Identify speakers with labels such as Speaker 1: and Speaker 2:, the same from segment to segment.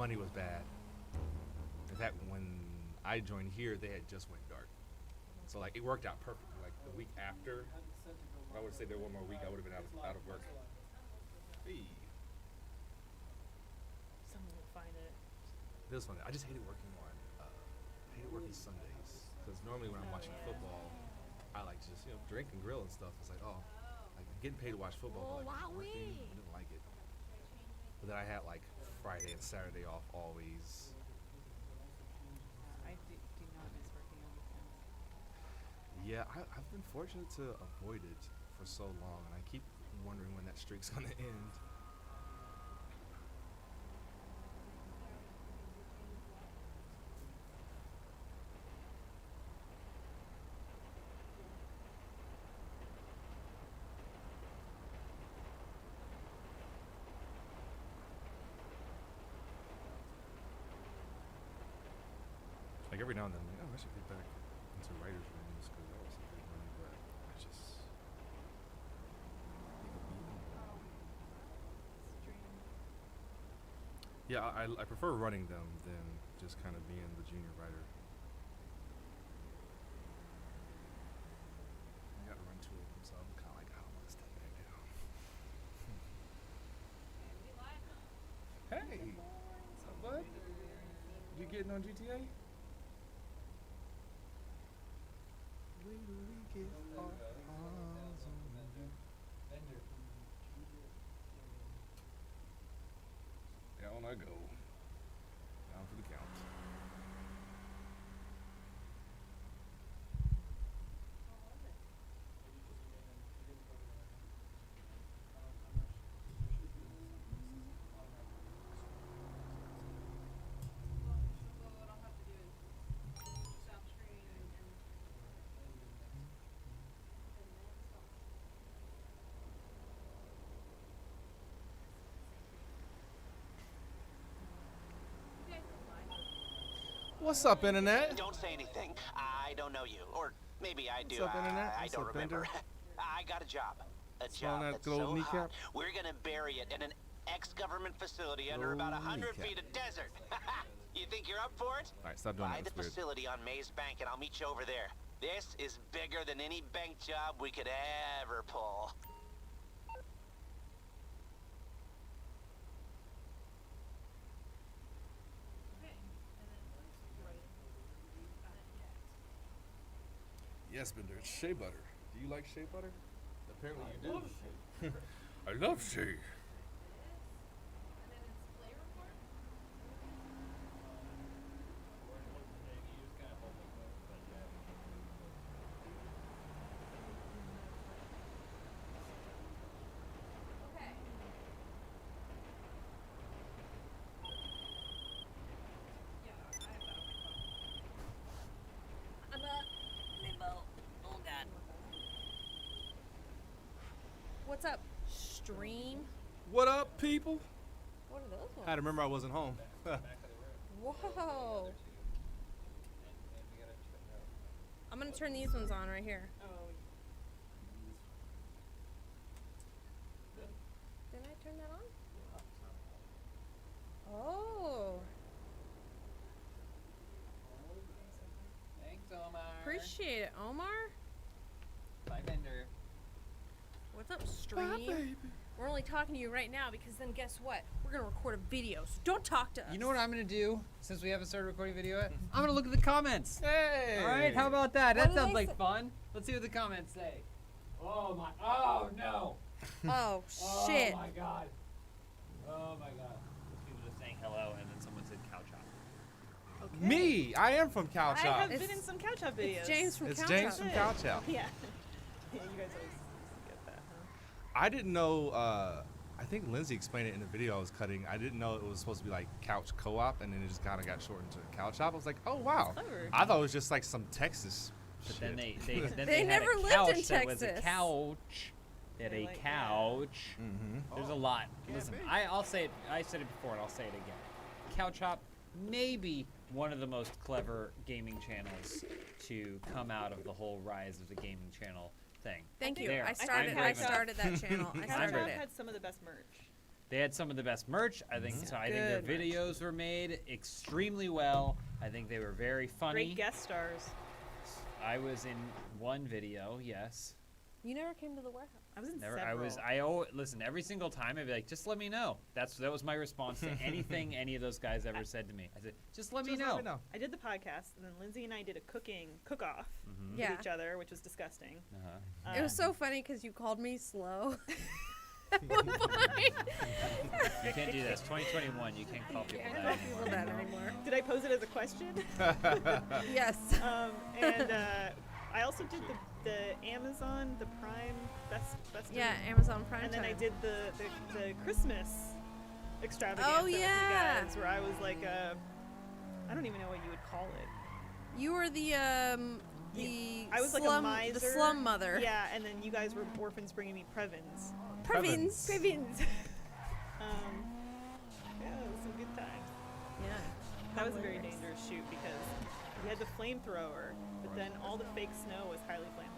Speaker 1: money was bad. In fact, when I joined here, they had just went dark. So like it worked out perfectly. Like the week after, if I would say there one more week, I would have been out of work. Hey.
Speaker 2: Someone will find it.
Speaker 1: This one, I just hated working on. I hated working Sundays because normally when I'm watching football, I like to just drink and grill and stuff. It's like like getting paid to watch football, but like working, I didn't like it. But then I had like Friday and Saturday off always.
Speaker 2: I do not miss working on weekends.
Speaker 1: Yeah, I've been fortunate to avoid it for so long, and I keep wondering when that streak's gonna end. Like every now and then, I'm like, I should get back into writers' rooms because that was some good money, but I just yeah, I prefer running them than just kind of being the junior writer. I got to run two of them, so I'm kind of like, I don't want to step back down. Hey, what's up, bud? You getting on GTA? Wait till we get our arms on you. Down I go. Down for the count. What's up, Internet?
Speaker 3: Don't say anything. I don't know you. Or maybe I do.
Speaker 1: What's up, Internet?
Speaker 3: I
Speaker 1: What's
Speaker 3: don't
Speaker 1: up,
Speaker 3: remember.
Speaker 1: Bender?
Speaker 3: I got a job. A
Speaker 1: Smell
Speaker 3: job
Speaker 1: that
Speaker 3: that's
Speaker 1: good old
Speaker 3: so
Speaker 1: kneecap?
Speaker 3: hot, we're going to bury it in an ex-government facility under about 100
Speaker 1: kneecap.
Speaker 3: feet of desert. You think you're up for it?
Speaker 1: All right, stop doing
Speaker 3: Buy
Speaker 1: that.
Speaker 3: the
Speaker 1: That's weird.
Speaker 3: facility on Maze Bank and I'll meet you over there. This is bigger than any bank job we could ever pull.
Speaker 1: Yes, Bender, it's shea butter. Do you like shea butter? Apparently you do. I love shea.
Speaker 2: What's up, stream?
Speaker 1: What up, people?
Speaker 2: What are those
Speaker 1: I
Speaker 2: ones?
Speaker 1: had to remember I wasn't home.
Speaker 2: Whoa. I'm gonna turn these ones on right here. Didn't I turn that on? Oh.
Speaker 4: Thanks, Omar.
Speaker 2: Appreciate it, Omar.
Speaker 4: Bye, Bender.
Speaker 2: What's up, stream? We're only talking to you right now because then guess what? We're gonna record a video, so don't talk to us.
Speaker 4: You know what I'm gonna do since we haven't started recording video yet? I'm gonna look at the comments.
Speaker 1: Hey!
Speaker 4: All right, how about that?
Speaker 2: What
Speaker 4: That
Speaker 2: do
Speaker 4: sounds
Speaker 2: they
Speaker 4: like
Speaker 2: say?
Speaker 4: fun. Let's see what the comments say. Oh my! Oh no!
Speaker 2: Oh
Speaker 4: Oh
Speaker 2: shit.
Speaker 4: my god! Oh my god! People just saying hello, and then someone said cow chop.
Speaker 2: Okay.
Speaker 1: Me! I am from Cow
Speaker 5: I
Speaker 1: Chop.
Speaker 5: have
Speaker 2: It's-
Speaker 5: been in some Cow Chop videos.
Speaker 2: It's James from
Speaker 1: It's
Speaker 2: Couch
Speaker 1: James
Speaker 2: Up.
Speaker 1: from Cow Chop.
Speaker 5: Yeah. Yeah, you guys always get that, huh?
Speaker 1: I didn't know, I think Lindsay explained it in the video I was cutting. I didn't know it was supposed to be like Couch Co-op, and then it just kind of got shortened to Cow Chop. I was like, oh, wow.
Speaker 5: That's clever.
Speaker 1: I thought it was just like some Texas
Speaker 4: But
Speaker 1: shit.
Speaker 4: then
Speaker 2: They
Speaker 4: they had
Speaker 2: never
Speaker 4: a
Speaker 2: lived
Speaker 4: couch
Speaker 2: in
Speaker 4: that was a
Speaker 2: Texas.
Speaker 4: couch. They had
Speaker 5: They
Speaker 4: a
Speaker 5: like-
Speaker 4: couch.
Speaker 1: Mm-hmm.
Speaker 4: There's a lot.
Speaker 1: Can't
Speaker 4: Listen,
Speaker 1: be.
Speaker 4: I'll say it. I said it before, and I'll say it again. Cow Chop, maybe one of the most clever gaming channels to come out of the whole rise of the gaming channel thing.
Speaker 2: Thank you.
Speaker 4: There.
Speaker 2: I
Speaker 4: I'm
Speaker 2: started
Speaker 4: brave
Speaker 2: that channel. I
Speaker 5: Cow
Speaker 2: started
Speaker 5: Chop
Speaker 2: it.
Speaker 5: had some of the best merch.
Speaker 4: They had some of the best merch. I think so. I think their
Speaker 2: Good merch.
Speaker 4: videos were made extremely well. I think they were very funny.
Speaker 5: Great guest stars.
Speaker 4: I was in one video, yes.
Speaker 2: You never came to the warehouse.
Speaker 5: I was in
Speaker 4: Never.
Speaker 5: several.
Speaker 4: Listen. Every single time, I'd be like, "Just let me know." That was my response to anything any of those guys ever said to me. I said, "Just let me know."
Speaker 5: I did the podcast, and then Lindsay and I did a cook-off with
Speaker 2: Yeah.
Speaker 5: each other, which was disgusting.
Speaker 2: It was so funny because you called me slow.
Speaker 4: You can't do this. 2021. You can't call people
Speaker 2: I
Speaker 4: that
Speaker 2: call
Speaker 4: anymore.
Speaker 2: people that anymore.
Speaker 5: Did I pose it as a question?
Speaker 2: Yes.
Speaker 5: And I also did the Amazon, the Prime best.
Speaker 2: Yeah, Amazon Prime
Speaker 5: And then I
Speaker 2: Time.
Speaker 5: did the Christmas extravaganza
Speaker 2: Oh,
Speaker 5: with you
Speaker 2: yeah.
Speaker 5: guys, where I was like I don't even know what you would call it.
Speaker 2: You were the
Speaker 5: I was like a
Speaker 2: slum,
Speaker 5: miser.
Speaker 2: the slum mother.
Speaker 5: Yeah, and then you guys were orphans bringing me Previns.
Speaker 2: Previns.
Speaker 5: Yeah, it was some good times.
Speaker 2: Yeah.
Speaker 5: That was a very
Speaker 2: Hilarious.
Speaker 5: dangerous shoot because we had the flamethrower, but then all the fake snow was highly flammable.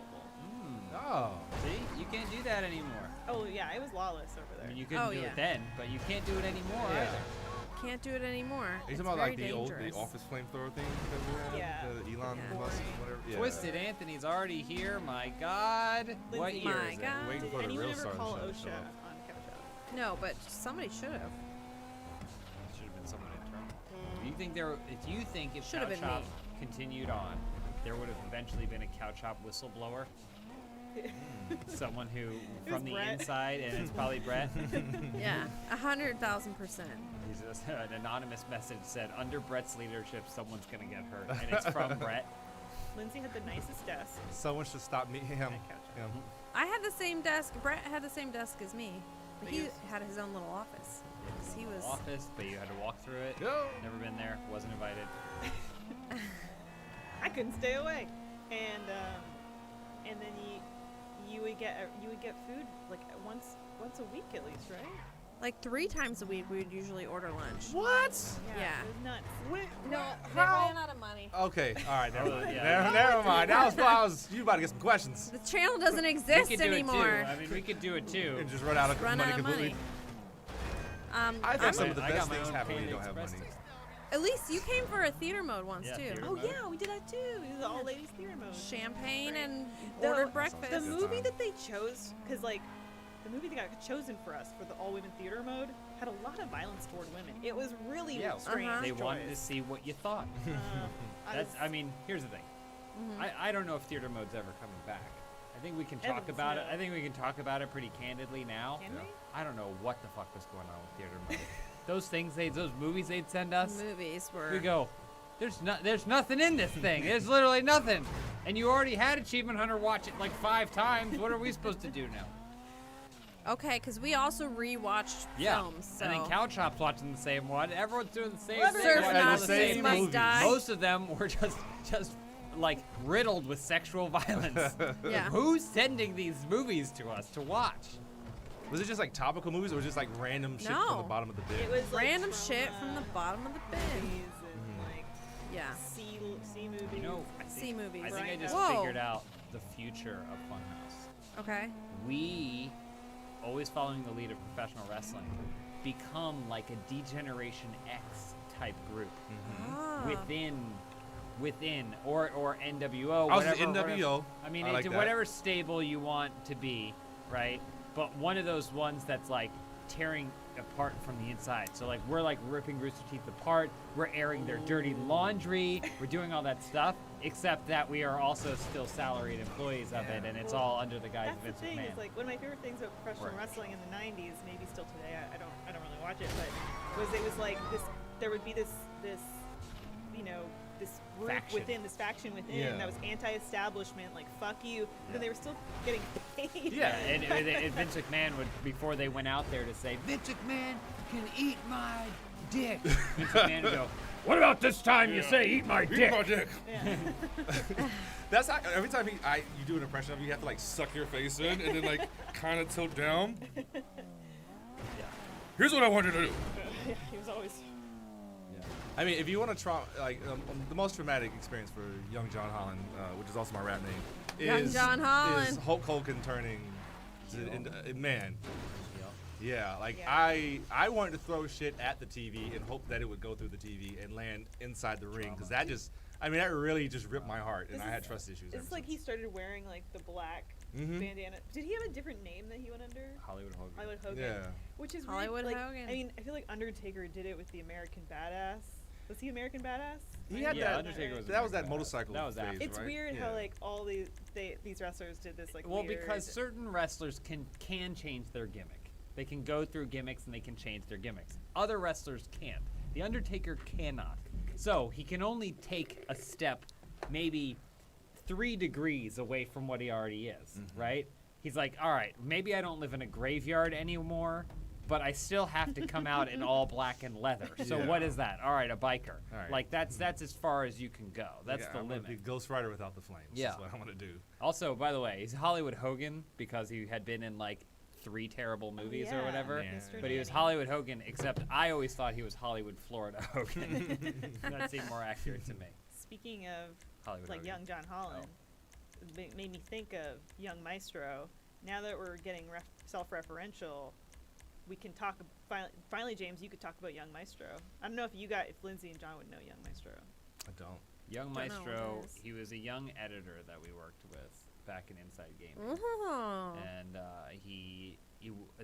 Speaker 1: Oh.
Speaker 4: See, you can't do that anymore.
Speaker 5: Oh yeah, it was lawless over
Speaker 4: I
Speaker 5: there.
Speaker 4: mean, you couldn't
Speaker 2: Oh,
Speaker 4: do
Speaker 2: yeah.
Speaker 4: it then, but you can't do it anymore
Speaker 1: Yeah.
Speaker 4: either.
Speaker 2: Can't do it anymore.
Speaker 1: Are you
Speaker 2: It's
Speaker 1: talking about
Speaker 2: very
Speaker 1: like the old
Speaker 2: dangerous.
Speaker 1: office flamethrower thing that we had?
Speaker 5: Yeah.
Speaker 1: The Elon
Speaker 2: Yeah.
Speaker 1: Musk, whatever. Yeah.
Speaker 4: Twisted Anthony's already here. My God. What
Speaker 5: Lindsay.
Speaker 4: year
Speaker 2: My
Speaker 4: is it?
Speaker 2: God.
Speaker 1: Waiting
Speaker 5: Did
Speaker 1: for the
Speaker 5: anyone
Speaker 1: real
Speaker 5: ever
Speaker 1: star
Speaker 5: call
Speaker 1: of the show to
Speaker 5: OSHA
Speaker 1: show up.
Speaker 5: on Couch Up?
Speaker 2: No, but somebody should have.
Speaker 4: Should have been someone internal. Do you think if you think if
Speaker 2: Should have
Speaker 4: Couch
Speaker 2: been
Speaker 4: Hop
Speaker 2: me.
Speaker 4: continued on, there would have eventually been a Couch Hop whistleblower? Someone who from the
Speaker 5: Brett.
Speaker 4: inside, and it's probably Brett.
Speaker 2: Yeah, 100,000%.
Speaker 4: He's just, an anonymous message said, "Under Brett's leadership, someone's gonna get hurt," and it's from Brett.
Speaker 5: Lindsay had the nicest desk.
Speaker 1: Someone should stop me. Him.
Speaker 5: at Couch Up.
Speaker 1: Him.
Speaker 2: I had the same desk. Brett had the same desk as me, but
Speaker 5: But
Speaker 2: he
Speaker 5: he
Speaker 2: had his own little office. 'Cause he was.
Speaker 4: Office, but you had to walk through it.
Speaker 1: Yo.
Speaker 4: Never been there. Wasn't invited.
Speaker 5: I couldn't stay away, and then you would get food like once a week at least, right?
Speaker 2: Like 3 times a week, we would usually order lunch.
Speaker 1: What?
Speaker 2: Yeah.
Speaker 5: It was nuts.
Speaker 2: No, they
Speaker 1: How?
Speaker 2: ran out of money.
Speaker 1: Okay. All right. Never mind.
Speaker 4: yeah.
Speaker 1: Never mind. That was why I was. You about to get some questions
Speaker 2: The channel doesn't
Speaker 4: We
Speaker 2: exist
Speaker 4: could do
Speaker 2: anymore.
Speaker 4: it too. I mean, we could do it too.
Speaker 1: and just run out of
Speaker 2: Run
Speaker 1: money
Speaker 2: out of
Speaker 1: completely.
Speaker 2: money.
Speaker 1: I think
Speaker 2: I'm-
Speaker 1: some of the
Speaker 4: I got
Speaker 1: best
Speaker 4: my
Speaker 1: things
Speaker 4: own
Speaker 1: happen when you
Speaker 4: Panda
Speaker 1: don't have
Speaker 4: Express
Speaker 1: money.
Speaker 4: ticket.
Speaker 2: At least you came for a theater mode once
Speaker 4: Yeah,
Speaker 2: too.
Speaker 4: theater
Speaker 5: Oh
Speaker 4: mode.
Speaker 5: yeah, we did that too. It was all ladies theater mode.
Speaker 2: Champagne
Speaker 5: Right.
Speaker 2: and
Speaker 5: The-
Speaker 2: ordered
Speaker 5: the
Speaker 2: breakfast.
Speaker 5: The
Speaker 1: Good
Speaker 5: movie
Speaker 1: time.
Speaker 5: that they chose, because like the movie that got chosen for us for the all women theater mode had a lot of violence toward women. It was really
Speaker 4: Yeah,
Speaker 5: strange.
Speaker 2: Uh-huh.
Speaker 4: They wanted to
Speaker 5: choice.
Speaker 4: see what you thought.
Speaker 5: was-
Speaker 4: I mean, here's the thing.
Speaker 2: Mm-hmm.
Speaker 4: I don't know if theater mode's ever coming back. I think we can talk
Speaker 5: Heavens,
Speaker 4: about it.
Speaker 5: no.
Speaker 4: I think we can talk about it pretty candidly now.
Speaker 5: Can we?
Speaker 4: I don't know what the fuck was going on with theater mode. those movies they'd send us.
Speaker 2: Movies were.
Speaker 4: We go, there's nothing in this thing. There's literally nothing. And you already had Achievement Hunter watch it like 5 times. What are we supposed to do now?
Speaker 2: Okay, because we also rewatched
Speaker 4: Yeah.
Speaker 2: films. So.
Speaker 4: And then Couch Hop's watching the same one. Everyone's doing the same
Speaker 5: Whatever.
Speaker 4: thing.
Speaker 2: Surf
Speaker 4: watching all
Speaker 2: Nazis
Speaker 4: the same
Speaker 2: must
Speaker 4: movies.
Speaker 2: die.
Speaker 4: Most of them were just like riddled with sexual violence.
Speaker 2: Yeah.
Speaker 4: Who's sending these movies to us to watch?
Speaker 1: Was it just like topical movies, or was it just like random shit from
Speaker 2: No.
Speaker 1: the bottom of the bin?
Speaker 5: It was like,
Speaker 2: Random
Speaker 5: from,
Speaker 2: shit from the bottom of the bin.
Speaker 5: movies and like
Speaker 2: Yeah.
Speaker 5: C movies.
Speaker 4: You know,
Speaker 2: C movies.
Speaker 4: I think I
Speaker 5: Right.
Speaker 4: just
Speaker 2: Whoa.
Speaker 4: figured out the future of Funhaus.
Speaker 2: Okay.
Speaker 4: We, always following the lead of professional wrestling, become like a D-Generation X type group
Speaker 2: Ah.
Speaker 4: within or NWO.
Speaker 1: I was
Speaker 4: whatever,
Speaker 1: NWO.
Speaker 4: I mean,
Speaker 1: I like
Speaker 4: into
Speaker 1: that.
Speaker 4: whatever stable you want to be, right? But one of those ones that's like tearing apart from the inside. So like we're like ripping Rooster Teeth apart. We're airing their dirty laundry. We're doing all that stuff. Except that we are also still salaried employees of it, and it's all under the guise of
Speaker 5: That's the
Speaker 4: Vince
Speaker 5: thing.
Speaker 4: McMahon.
Speaker 5: Is like one of my favorite things about professional
Speaker 4: Right.
Speaker 5: wrestling in the '90s, maybe still today. I don't really watch it, but it was like this. There would be this you know this group
Speaker 4: Faction.
Speaker 5: within this faction within
Speaker 1: Yeah.
Speaker 5: that was anti-establishment, like fuck you. But then they were still getting paid.
Speaker 4: Yeah, and Vince McMahon would, before they went out there to say, Vince McMahon can eat my dick. Vince McMahon would go, what about this time you say eat my dick?
Speaker 5: Yeah.
Speaker 1: That's how, every time you do an impression of it, you have to like suck your face in and then like kind of tilt down. Here's what I want you to do.
Speaker 5: Yeah, he was always.
Speaker 1: I mean, if you want to try, like, the most traumatic experience for young John Holland, which is also my rap name,
Speaker 2: Young
Speaker 1: is,
Speaker 2: John Holland.
Speaker 1: is Hulk Hogan turning, man. Yeah, like
Speaker 5: Yeah.
Speaker 1: I wanted to throw shit at the TV and hope that it would go through the TV and land inside the ring because that just, I mean, that really just ripped my heart, and
Speaker 5: This
Speaker 1: I had
Speaker 5: is-
Speaker 1: trust issues.
Speaker 5: It's
Speaker 1: ever
Speaker 5: like he
Speaker 1: since.
Speaker 5: started wearing like the black
Speaker 1: Mhm.
Speaker 5: bandana. Did he have a different name that he went under?
Speaker 4: Hollywood Hogan.
Speaker 5: Hollywood Hogan.
Speaker 1: Yeah.
Speaker 5: Which is
Speaker 2: Hollywood
Speaker 5: weird. Like,
Speaker 2: Hogan.
Speaker 5: I mean, I feel like Undertaker did it with the American Badass. Was he American Badass?
Speaker 1: He had
Speaker 4: Yeah,
Speaker 1: that.
Speaker 4: Undertaker was
Speaker 1: That was that
Speaker 4: American Badass.
Speaker 1: motorcycle.
Speaker 4: That was
Speaker 1: phase,
Speaker 4: after.
Speaker 5: It's
Speaker 1: right?
Speaker 5: weird
Speaker 1: Yeah.
Speaker 5: how like all these wrestlers did this like
Speaker 4: Well,
Speaker 5: weird.
Speaker 4: because certain wrestlers can change their gimmick. They can go through gimmicks and they can change their gimmicks. Other wrestlers can't. The Undertaker cannot. So he can only take a step, maybe 3 degrees away from what he already is, right? He's like, all right, maybe I don't live in a graveyard anymore, but I still have to come out in all black and leather. So
Speaker 1: Yeah.
Speaker 4: what is that? All right, a biker.
Speaker 1: All right.
Speaker 4: Like that's as far as you can go. That's
Speaker 1: Yeah,
Speaker 4: the
Speaker 1: I wanna be
Speaker 4: limit.
Speaker 1: Ghost Rider without the flames.
Speaker 4: Yeah.
Speaker 1: That's what I want to do.
Speaker 4: Also, by the way, he's Hollywood Hogan because he had been in like 3 terrible movies or
Speaker 5: yeah.
Speaker 4: whatever.
Speaker 1: Yeah.
Speaker 5: Mr.
Speaker 4: But he was
Speaker 5: Nanny.
Speaker 4: Hollywood Hogan, except I always thought he was Hollywood Florida Hogan. That seemed more accurate to me.
Speaker 5: Speaking of
Speaker 4: Hollywood
Speaker 5: like
Speaker 4: Hogan.
Speaker 5: young John Holland, it made me think of young Maestro. Now that we're getting self-referential, we can talk. Finally, James, you could talk about young Maestro. I don't know if Lindsay and John would know young Maestro.
Speaker 1: I don't.
Speaker 4: Young
Speaker 2: Don't know what
Speaker 4: Maestro,
Speaker 2: it is.
Speaker 4: he was a young editor that we worked with back in Inside Gaming.
Speaker 2: Oh.
Speaker 4: And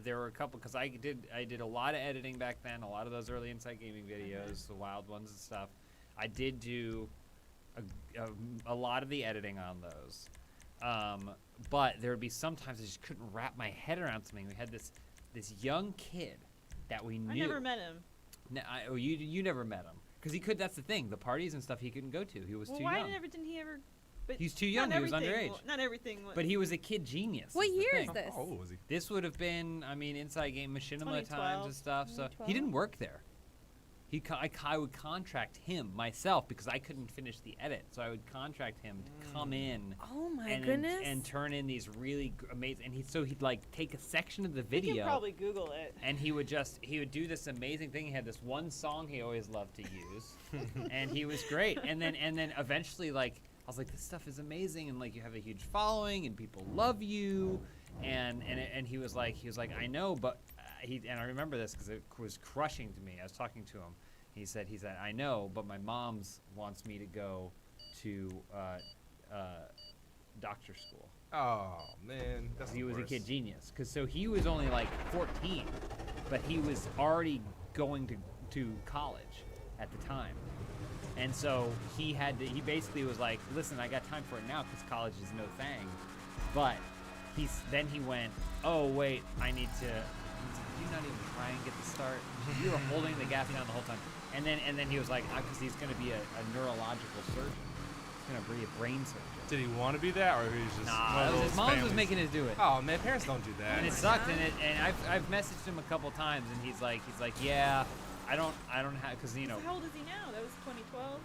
Speaker 4: there were a couple because I did a lot of editing back then, a lot of those early Inside Gaming videos, the wild ones and stuff. I did do a lot of the editing on those, but there would be sometimes I just couldn't wrap my head around something. We had this young kid that we knew.
Speaker 5: I never met him.
Speaker 4: You never met him because he could. That's the thing. The parties and stuff he couldn't go to. He was
Speaker 5: Well,
Speaker 4: too
Speaker 5: why
Speaker 4: young.
Speaker 5: didn't he ever? But
Speaker 4: He's too young.
Speaker 5: not
Speaker 4: He was
Speaker 5: everything
Speaker 4: underage.
Speaker 5: Not everything.
Speaker 4: But he was a kid genius.
Speaker 2: What
Speaker 4: is the
Speaker 2: year
Speaker 4: thing.
Speaker 2: is this?
Speaker 1: How old was he?
Speaker 4: This would have been, I mean, Inside Game Machinima times
Speaker 5: 2012.
Speaker 4: and stuff. So
Speaker 2: 2012?
Speaker 4: he didn't work there. I would contract him myself because I couldn't finish the edit. So I would contract him to come in
Speaker 2: Oh my
Speaker 4: and
Speaker 2: goodness.
Speaker 4: and turn in these really amazing. And he'd like take a section of the
Speaker 5: You
Speaker 4: video.
Speaker 5: can probably Google it.
Speaker 4: And he would do this amazing thing. He had this one song he always loved to use, and he was great. And then eventually, like, I was like, this stuff is amazing, and like you have a huge following, and people love you, and he was like, I know, but and I remember this because it was crushing to me. I was talking to him. He said, I know, but my mom's wants me to go to doctor school.
Speaker 1: Oh man, that's
Speaker 4: He
Speaker 1: the
Speaker 4: was a
Speaker 1: worst.
Speaker 4: kid genius. So he was only like 14, but he was already going to college at the time. And so he basically was like, listen, I got time for it now because college is no thing. But then he went, oh, wait, I need to. Did you not even try and get the start? You were holding the gas down the whole time. And then he was like, because he's going to be a neurological surgeon. He's going to be a brain surgeon.
Speaker 1: Did he want to be that, or he was just?
Speaker 4: Nah,
Speaker 1: one of
Speaker 4: his
Speaker 1: those
Speaker 4: mom was
Speaker 1: families-
Speaker 4: making us do it.
Speaker 1: Oh man, parents don't do that.
Speaker 4: And it sucked, and I've messaged him a couple times, and he's like, yeah, I don't have, because you know,
Speaker 5: So how old is he now? That was 2012.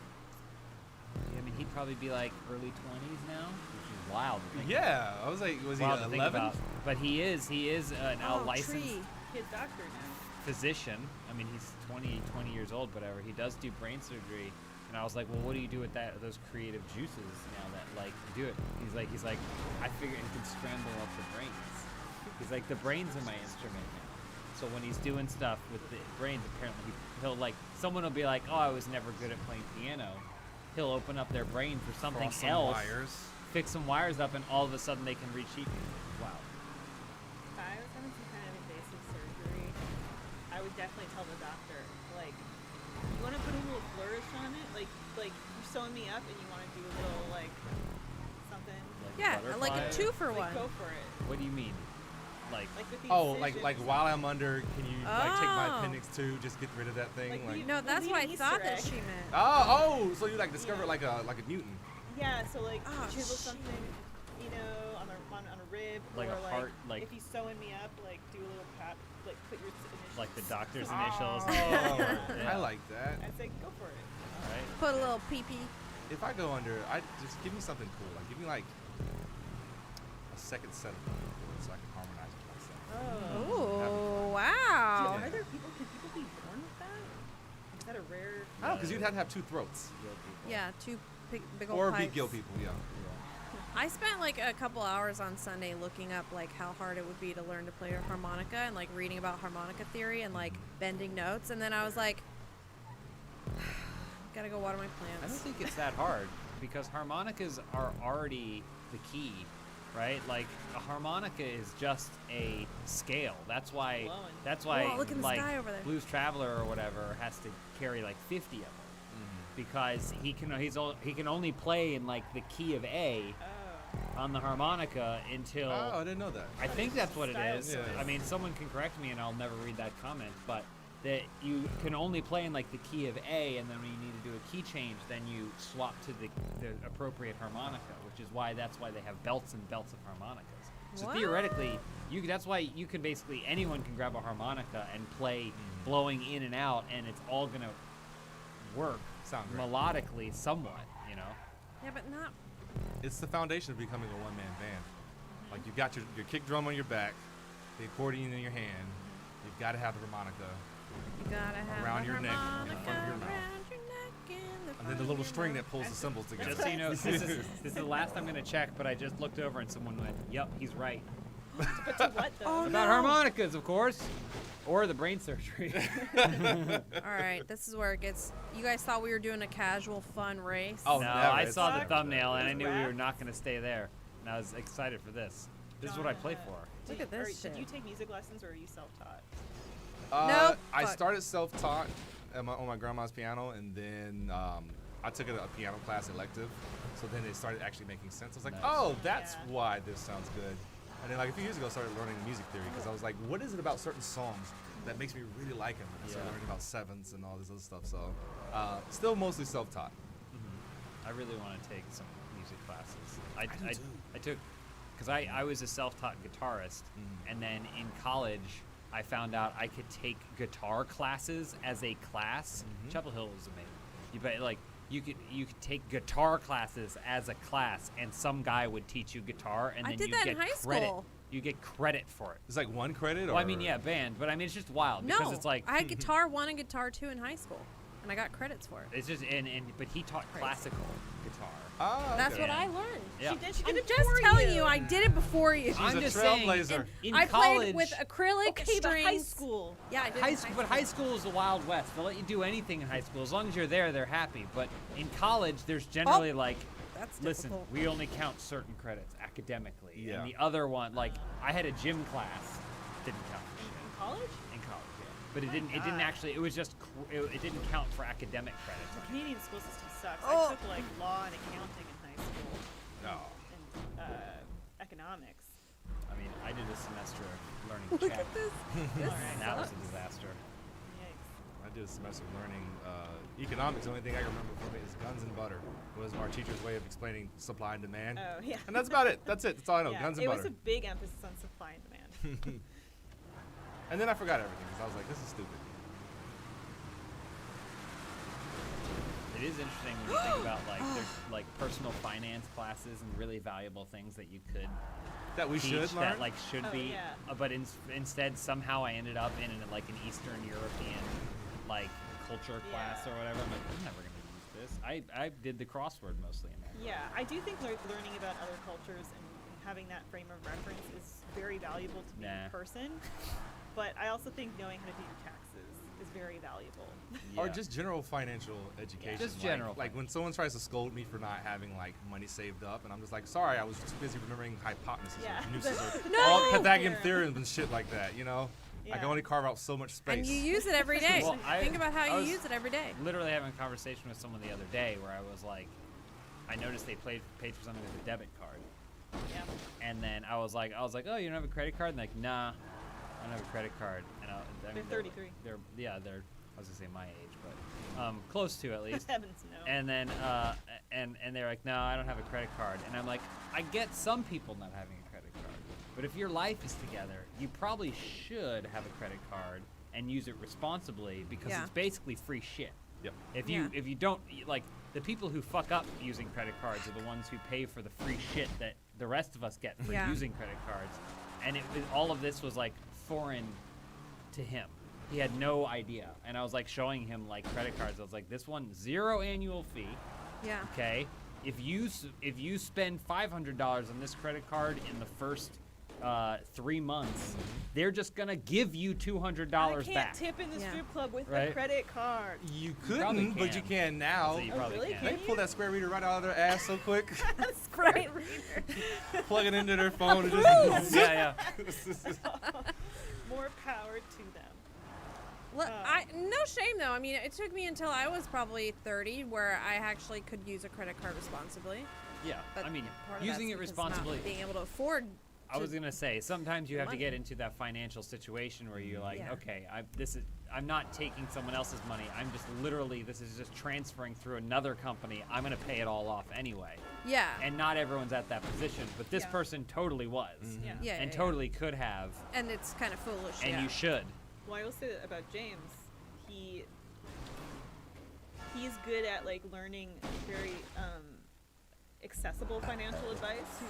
Speaker 4: I mean, he'd probably be like early 20s now, which is wild. To think
Speaker 1: Yeah, I was like, was he
Speaker 4: wild to think
Speaker 1: 11?
Speaker 4: about. But he is now
Speaker 2: Oh,
Speaker 4: licensed
Speaker 2: tree.
Speaker 5: Kid doctor now.
Speaker 4: physician. I mean, he's 20 years old, whatever. He does do brain surgery. And I was like, well, what do you do with those creative juices now that like you do it? He's like, I figure it can scramble up the brains. He's like, the brains are my instrument now. So when he's doing stuff with the brains, apparently he'll like, someone will be like, oh, I was never good at playing piano. He'll open up their brain for something
Speaker 1: Cross some
Speaker 4: else,
Speaker 1: wires.
Speaker 4: fix some wires up, and all of a sudden they can read sheet music. Wow.
Speaker 5: If I was having some kind of invasive surgery, I would definitely tell the doctor, like, you want to put a little flourish on it? Like you're sewing me up and you want to do a little, like, something?
Speaker 2: Yeah, like a
Speaker 4: butterfly?
Speaker 2: 2 for
Speaker 5: Like,
Speaker 2: 1.
Speaker 5: go for it.
Speaker 4: What do you mean? Like,
Speaker 5: Like with the
Speaker 1: Oh, like
Speaker 5: incisions.
Speaker 1: while I'm under, can you like take my
Speaker 2: Oh.
Speaker 1: appendix too? Just get rid of that thing.
Speaker 5: Like,
Speaker 1: Like,
Speaker 5: you-
Speaker 2: No, that's
Speaker 5: leave
Speaker 2: what I
Speaker 5: an
Speaker 2: thought
Speaker 5: Easter
Speaker 2: that
Speaker 5: egg.
Speaker 2: she meant.
Speaker 1: oh, so you like discover
Speaker 5: Yeah.
Speaker 1: like a mutant.
Speaker 5: Yeah, so like
Speaker 2: Oh,
Speaker 5: chisel
Speaker 2: shit.
Speaker 5: something, you know, on a rib,
Speaker 4: Like
Speaker 5: or
Speaker 4: a heart, like-
Speaker 5: if he's sewing me up, like do a little pat, like put your initials.
Speaker 4: like the doctor's
Speaker 1: Oh,
Speaker 4: initials.
Speaker 1: I like that.
Speaker 5: I'd say go for it.
Speaker 4: Right?
Speaker 2: Put a little pee-pee.
Speaker 1: If I go under, I just give me something cool. Like give me like a second set of keyboards so I can harmonize with myself.
Speaker 2: Oh, wow.
Speaker 1: Yeah.
Speaker 5: Are there people? Can people be born with that? Is that a rare?
Speaker 1: I don't, because you'd have to have 2 throats.
Speaker 2: Yeah, 2 big old
Speaker 1: Or
Speaker 2: pipes.
Speaker 1: be gill people, yeah.
Speaker 2: I spent like a couple hours on Sunday looking up like how hard it would be to learn to play a harmonica and like reading about harmonica theory and like bending notes, and then I was like, gotta go water my
Speaker 4: I don't
Speaker 2: plants.
Speaker 4: think it's that hard because harmonicas are already the key, right? Like a harmonica is just a scale. That's why.
Speaker 5: Blowing.
Speaker 4: That's why.
Speaker 2: Whoa, look in the
Speaker 4: like
Speaker 2: sky over there.
Speaker 4: Blues Traveler or whatever has to carry like 50 of them because he can only play in like the key of A
Speaker 5: Oh.
Speaker 4: on the harmonica until.
Speaker 1: Oh, I didn't know that.
Speaker 4: I think that's what it
Speaker 5: Style
Speaker 4: is.
Speaker 1: choice.
Speaker 4: I mean, someone can correct me and I'll never read that comment, but that you can only play in like the key of A, and then when you need to do a key change, then you swap to the appropriate harmonica, which is why that's why they have belts and belts of harmonicas. So
Speaker 2: What?
Speaker 4: theoretically, that's why you can basically anyone can grab a harmonica and play blowing in and out, and it's all gonna work
Speaker 1: Sound great.
Speaker 4: melodically somewhat, you know.
Speaker 2: Yeah, but not.
Speaker 1: It's the foundation of becoming a one-man band. Like you've got your kick drum on your back, the accordion in your hand. You've got to have the harmonica,
Speaker 2: You gotta have
Speaker 1: Around
Speaker 2: a
Speaker 1: your neck, in
Speaker 2: harmonica
Speaker 1: front of your mouth.
Speaker 2: around your neck
Speaker 1: and then the little string that pulls the cymbals together.
Speaker 4: Just so you know, this is the last I'm gonna check, but I just looked over and someone went, "Yep, he's right."
Speaker 5: But to what though?
Speaker 2: Oh,
Speaker 4: About
Speaker 2: no.
Speaker 4: harmonicas, of course, or the brain surgery.
Speaker 2: All right, this is where it gets. You guys thought we were doing a casual, fun race.
Speaker 1: Oh,
Speaker 4: No,
Speaker 1: never.
Speaker 4: I
Speaker 1: It's
Speaker 4: saw the
Speaker 1: never.
Speaker 4: thumbnail and I
Speaker 5: It's
Speaker 4: knew we were
Speaker 5: rap.
Speaker 4: not going to stay there, and I was excited for this. This is what I play for.
Speaker 2: Look at this
Speaker 5: Did
Speaker 2: shit.
Speaker 5: you take music lessons or are you self-taught?
Speaker 2: Nope.
Speaker 1: I
Speaker 2: Fuck.
Speaker 1: started self-taught on my grandma's piano, and then I took a piano class elective. So then it started actually making sense. I was like,
Speaker 4: Nice.
Speaker 1: oh, that's
Speaker 5: Yeah.
Speaker 1: why this sounds good. And then like a few years ago, I started learning music theory because I was like, what is it about certain songs that makes me really like them? And I started
Speaker 4: Yeah.
Speaker 1: learning about sevenths and all this other stuff. So still mostly self-taught.
Speaker 4: I really want to take some music classes.
Speaker 1: do too.
Speaker 4: I took, because I was a self-taught guitarist, and then in college, I found out I could take guitar classes as a class. Chapel Hill was amazing. You could take guitar classes as a class, and some guy would teach you guitar, and
Speaker 2: I
Speaker 4: then
Speaker 2: did
Speaker 4: you
Speaker 2: that
Speaker 4: get
Speaker 2: in high
Speaker 4: credit.
Speaker 2: school.
Speaker 4: You get credit for it.
Speaker 1: It's like one credit, or
Speaker 4: Well, I mean, yeah, band, but I mean, it's just wild because
Speaker 2: No,
Speaker 4: it's like
Speaker 2: I had guitar 1 and guitar 2 in high school, and I got credits for it.
Speaker 4: it's just but he taught
Speaker 2: Crazy.
Speaker 4: classical guitar.
Speaker 1: Oh,
Speaker 2: That's
Speaker 1: okay.
Speaker 2: what I learned.
Speaker 4: Yeah.
Speaker 5: She did
Speaker 2: I'm
Speaker 5: it
Speaker 2: just
Speaker 5: before
Speaker 2: telling you, I did it before you.
Speaker 1: She's
Speaker 4: I'm
Speaker 1: a
Speaker 4: just saying,
Speaker 1: trailblazer.
Speaker 4: in
Speaker 2: I
Speaker 4: college,
Speaker 2: played with acrylic
Speaker 5: Okay, but high
Speaker 2: strings.
Speaker 5: school.
Speaker 2: Yeah, I did.
Speaker 4: High
Speaker 2: in
Speaker 4: school, but high school is the Wild West. They'll let you do anything in high school as long as you're there. They're happy. But in college, there's generally like,
Speaker 2: That's
Speaker 4: listen,
Speaker 2: difficult.
Speaker 4: we only count certain credits academically,
Speaker 1: Yeah.
Speaker 4: and the other one, like, I had a gym class, didn't count
Speaker 5: In college?
Speaker 4: in college, yeah. But it didn't. It
Speaker 5: God.
Speaker 4: didn't actually. It was just. It didn't count for academic credits.
Speaker 5: The Canadian school system sucks.
Speaker 2: Oh.
Speaker 5: I took like law and accounting in high school
Speaker 1: No.
Speaker 5: and economics.
Speaker 4: I mean, I did a semester of learning
Speaker 2: Look
Speaker 4: Czech,
Speaker 2: at this. This
Speaker 4: and that was a
Speaker 2: sucks.
Speaker 4: disaster.
Speaker 5: Yikes.
Speaker 1: I did a semester of learning economics. The only thing I can remember from it is guns and butter. Was our teacher's way of explaining supply and demand.
Speaker 5: Oh yeah.
Speaker 1: And that's about it. That's it. That's all I know.
Speaker 5: Yeah,
Speaker 1: Guns and
Speaker 5: it
Speaker 1: butter.
Speaker 5: was a big emphasis on supply and demand.
Speaker 1: And then I forgot everything because I was like, this is stupid.
Speaker 4: It is interesting when you think about like there's like personal finance classes and really valuable things that you could
Speaker 1: That we
Speaker 4: teach
Speaker 1: should learn.
Speaker 4: that like should
Speaker 5: Oh,
Speaker 4: be,
Speaker 5: yeah.
Speaker 4: but instead somehow I ended up in like an Eastern European like culture class
Speaker 5: Yeah.
Speaker 4: or whatever. I'm like, I'm never gonna use this. I did the crossword mostly in there.
Speaker 5: Yeah, I do think learning about other cultures and having that frame of reference is very valuable to me
Speaker 4: Nah.
Speaker 5: in person. But I also think knowing how to do your taxes is very valuable.
Speaker 1: Or
Speaker 4: Yeah.
Speaker 1: just general financial education.
Speaker 4: Just
Speaker 1: like,
Speaker 4: general
Speaker 1: Like when someone tries to scold me for not having like money saved up, and I'm just like, sorry, I was too busy remembering hypotenuses
Speaker 5: Yeah.
Speaker 1: or nooses or
Speaker 2: No!
Speaker 1: all Pythagorean
Speaker 5: Yeah.
Speaker 1: theorems and shit like that. You know, I can
Speaker 5: Yeah.
Speaker 1: only carve out so much space.
Speaker 2: And you use it every day.
Speaker 4: Well,
Speaker 2: Think about how
Speaker 4: I
Speaker 2: you
Speaker 4: was
Speaker 2: use it every day.
Speaker 4: literally having a conversation with someone the other day where I was like, I noticed they paid for something with a debit card.
Speaker 5: Yeah.
Speaker 4: And then I was like, oh, you don't have a credit card? And they're like, nah, I don't have a credit card. And I
Speaker 5: They're 33.
Speaker 4: They're I was gonna say my age, but close to at least.
Speaker 5: Heavens no.
Speaker 4: And then and they're like, no, I don't have a credit card. And I'm like, I get some people not having a credit card, but if your life is together, you probably should have a credit card and use it responsibly because
Speaker 2: Yeah.
Speaker 4: it's basically free shit.
Speaker 1: Yep.
Speaker 4: If you
Speaker 2: Yeah.
Speaker 4: if you don't like the people who fuck up using credit cards are the ones who pay for the free shit that the rest of us get for
Speaker 2: Yeah.
Speaker 4: using credit cards, and all of this was like foreign to him. He had no idea, and I was like showing him like credit cards. I was like, this one 0 annual fee,
Speaker 2: Yeah.
Speaker 4: okay, if you spend $500 on this credit card in the first 3 months, they're just gonna give you $200
Speaker 5: I can't
Speaker 4: back.
Speaker 5: tip in the
Speaker 2: Yeah.
Speaker 5: strip club with
Speaker 4: Right.
Speaker 5: a credit card.
Speaker 1: You
Speaker 4: probably
Speaker 1: couldn't, but you
Speaker 4: can.
Speaker 1: can now.
Speaker 4: So you
Speaker 5: Oh,
Speaker 4: probably
Speaker 5: really?
Speaker 4: can.
Speaker 1: They pull that square reader right out of their ass so quick,
Speaker 2: Right.
Speaker 1: plug it into their phone, and just
Speaker 4: yeah.
Speaker 5: More power to them.
Speaker 2: No shame though. I mean, it took me until I was probably 30 where I actually could use a credit card responsibly.
Speaker 4: Yeah.
Speaker 2: But
Speaker 4: I mean,
Speaker 2: part of
Speaker 4: using
Speaker 2: that's
Speaker 4: it
Speaker 2: because not
Speaker 4: responsibly.
Speaker 2: being able to afford.
Speaker 4: I was gonna say sometimes you have to get
Speaker 2: money.
Speaker 4: into that financial situation where you're like,
Speaker 2: Yeah.
Speaker 4: okay, I'm not taking someone else's money. I'm just literally this is just transferring through another company. I'm gonna pay it all off anyway.
Speaker 2: Yeah.
Speaker 4: And not everyone's at that position, but this
Speaker 5: Yeah.
Speaker 4: person totally was,
Speaker 5: Yeah.
Speaker 2: yeah.
Speaker 4: and
Speaker 2: yeah.
Speaker 4: totally could have,
Speaker 2: And it's kind of foolish.
Speaker 4: and
Speaker 2: yeah.
Speaker 4: you should.
Speaker 5: Well, I will say that about James. He's good at like learning very accessible financial advice.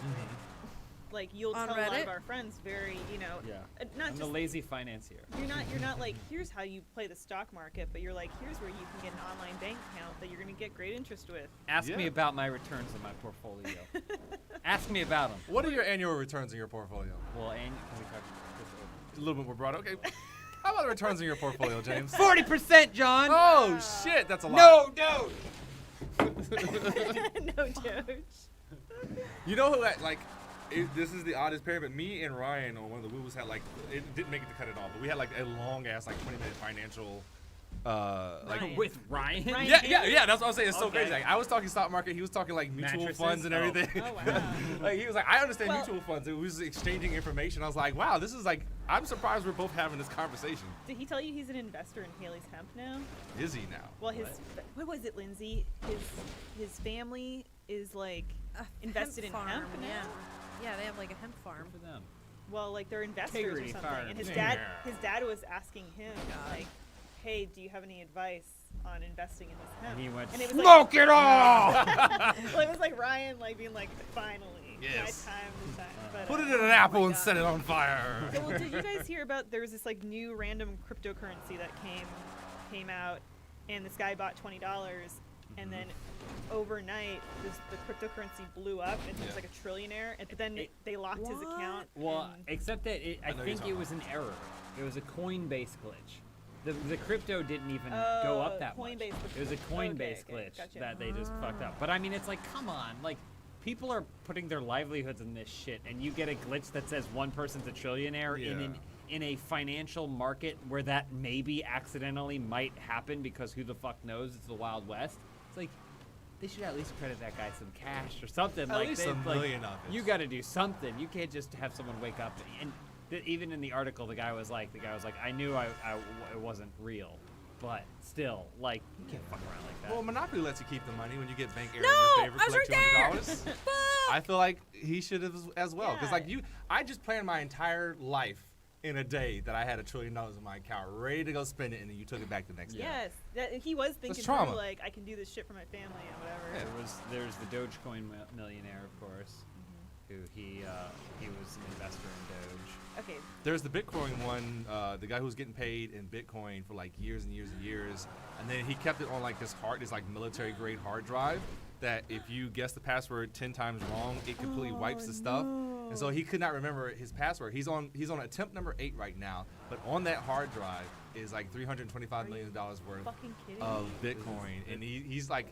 Speaker 5: Like you'll
Speaker 2: On
Speaker 5: tell a lot
Speaker 2: Reddit?
Speaker 5: of our friends very,
Speaker 4: Yeah.
Speaker 5: not
Speaker 4: I'm the
Speaker 5: just
Speaker 4: lazy financier.
Speaker 5: you're not like here's how you play the stock market, but you're like here's where you can get an online bank account that you're gonna get great interest with.
Speaker 4: Ask me
Speaker 1: Yeah.
Speaker 4: about my returns on my portfolio. Ask me about them.
Speaker 1: What are your annual returns in your portfolio?
Speaker 4: Well, and can we talk
Speaker 1: A little bit more broad. Okay. How about the returns in your portfolio, James?
Speaker 4: 40%, John.
Speaker 1: Oh shit, that's a lot.
Speaker 4: No.
Speaker 5: No Doge.
Speaker 1: You know who like this is the oddest pair, but me and Ryan on one of the woos had like it didn't make it to cut it all, but we had like a long ass like 20-minute financial like
Speaker 5: Ryan.
Speaker 4: With Ryan.
Speaker 5: Ryan.
Speaker 1: yeah, that's what I'm saying. It's so
Speaker 4: Okay.
Speaker 1: crazy. Like, I was talking stock market, he was talking like mutual
Speaker 4: Mattresses?
Speaker 1: funds and
Speaker 4: Oh.
Speaker 1: everything.
Speaker 5: Oh, wow.
Speaker 1: Like he was like, I understand
Speaker 5: Well-
Speaker 1: mutual funds. It was exchanging information. I was like, wow, this is like I'm surprised we're both having this conversation.
Speaker 5: Did he tell you he's an investor in Haley's Hemp now?
Speaker 1: Is he now?
Speaker 5: Well, what was it, Lindsay? His family is like
Speaker 2: A
Speaker 5: invested in
Speaker 2: farm.
Speaker 5: hemp now?
Speaker 2: Yeah, they have like a hemp farm.
Speaker 4: For them.
Speaker 5: Well, like they're investors
Speaker 4: Integrity
Speaker 5: or something.
Speaker 4: Farm.
Speaker 5: And his
Speaker 1: Yeah.
Speaker 5: dad was asking him like, "Hey, do you have any advice on investing in this hemp?"
Speaker 4: And he went,
Speaker 5: and it was
Speaker 4: smoke it all!
Speaker 5: well, it was like Ryan like being like, "Finally,
Speaker 1: Yes.
Speaker 5: my time to shine." But,
Speaker 1: Put it in an apple and
Speaker 2: God.
Speaker 1: set it on fire.
Speaker 5: So, well, did you guys hear about there was this like new random cryptocurrency that came out, and this guy bought $20, and then overnight the cryptocurrency blew up, and he was
Speaker 1: Yeah.
Speaker 5: like a trillionaire. And but then they locked his
Speaker 2: What?
Speaker 5: account.
Speaker 4: Well,
Speaker 5: and-
Speaker 4: except that I
Speaker 1: I know you're
Speaker 4: think
Speaker 1: talking
Speaker 4: it was an error. It was a Coinbase glitch. The crypto didn't even go up that much.
Speaker 5: Coinbase was-
Speaker 4: It was a Coinbase
Speaker 5: okay,
Speaker 4: glitch
Speaker 5: gotcha.
Speaker 4: that they just fucked up. But I mean, it's like, come on, like people are putting their livelihoods in this shit, and you get a glitch that says one person's a trillionaire in a financial market where that maybe accidentally might happen because who the fuck knows? It's the Wild West. It's like they should at least credit that guy some cash or something.
Speaker 1: At
Speaker 4: like
Speaker 1: least
Speaker 4: they,
Speaker 1: a
Speaker 4: like,
Speaker 1: million of it.
Speaker 4: You got to do something. You can't just have someone wake up and even in the article, the guy was like, I knew it wasn't real, but still, like, you can't fuck around like that.
Speaker 1: Well, Monopoly lets you keep the money when you get bank error
Speaker 2: No,
Speaker 1: in your favor.
Speaker 2: I was
Speaker 1: Collect
Speaker 2: right
Speaker 1: $200.
Speaker 2: there.
Speaker 1: I feel like he should have as well, because
Speaker 5: Yeah.
Speaker 1: like I just planned my entire life in a day that I had $1 trillion in my account, ready to go spend it, and then you took it back the next day.
Speaker 5: yes, that he was thinking
Speaker 1: trauma.
Speaker 5: through, like I can do this shit for my family and whatever.
Speaker 4: There's the Dogecoin millionaire, of course, who he was an investor in Doge.
Speaker 5: Okay,
Speaker 1: There's the Bitcoin one, the guy who was getting paid in Bitcoin for like years and years and years, and then he kept it on like this like military grade hard drive that if you guess the password 10 times wrong, it completely wipes the stuff. And so he could not remember his password. He's on attempt number 8 right now, but on that hard drive is like $325 million worth
Speaker 5: fucking kidding
Speaker 1: of
Speaker 5: me?
Speaker 1: Bitcoin, and he's like,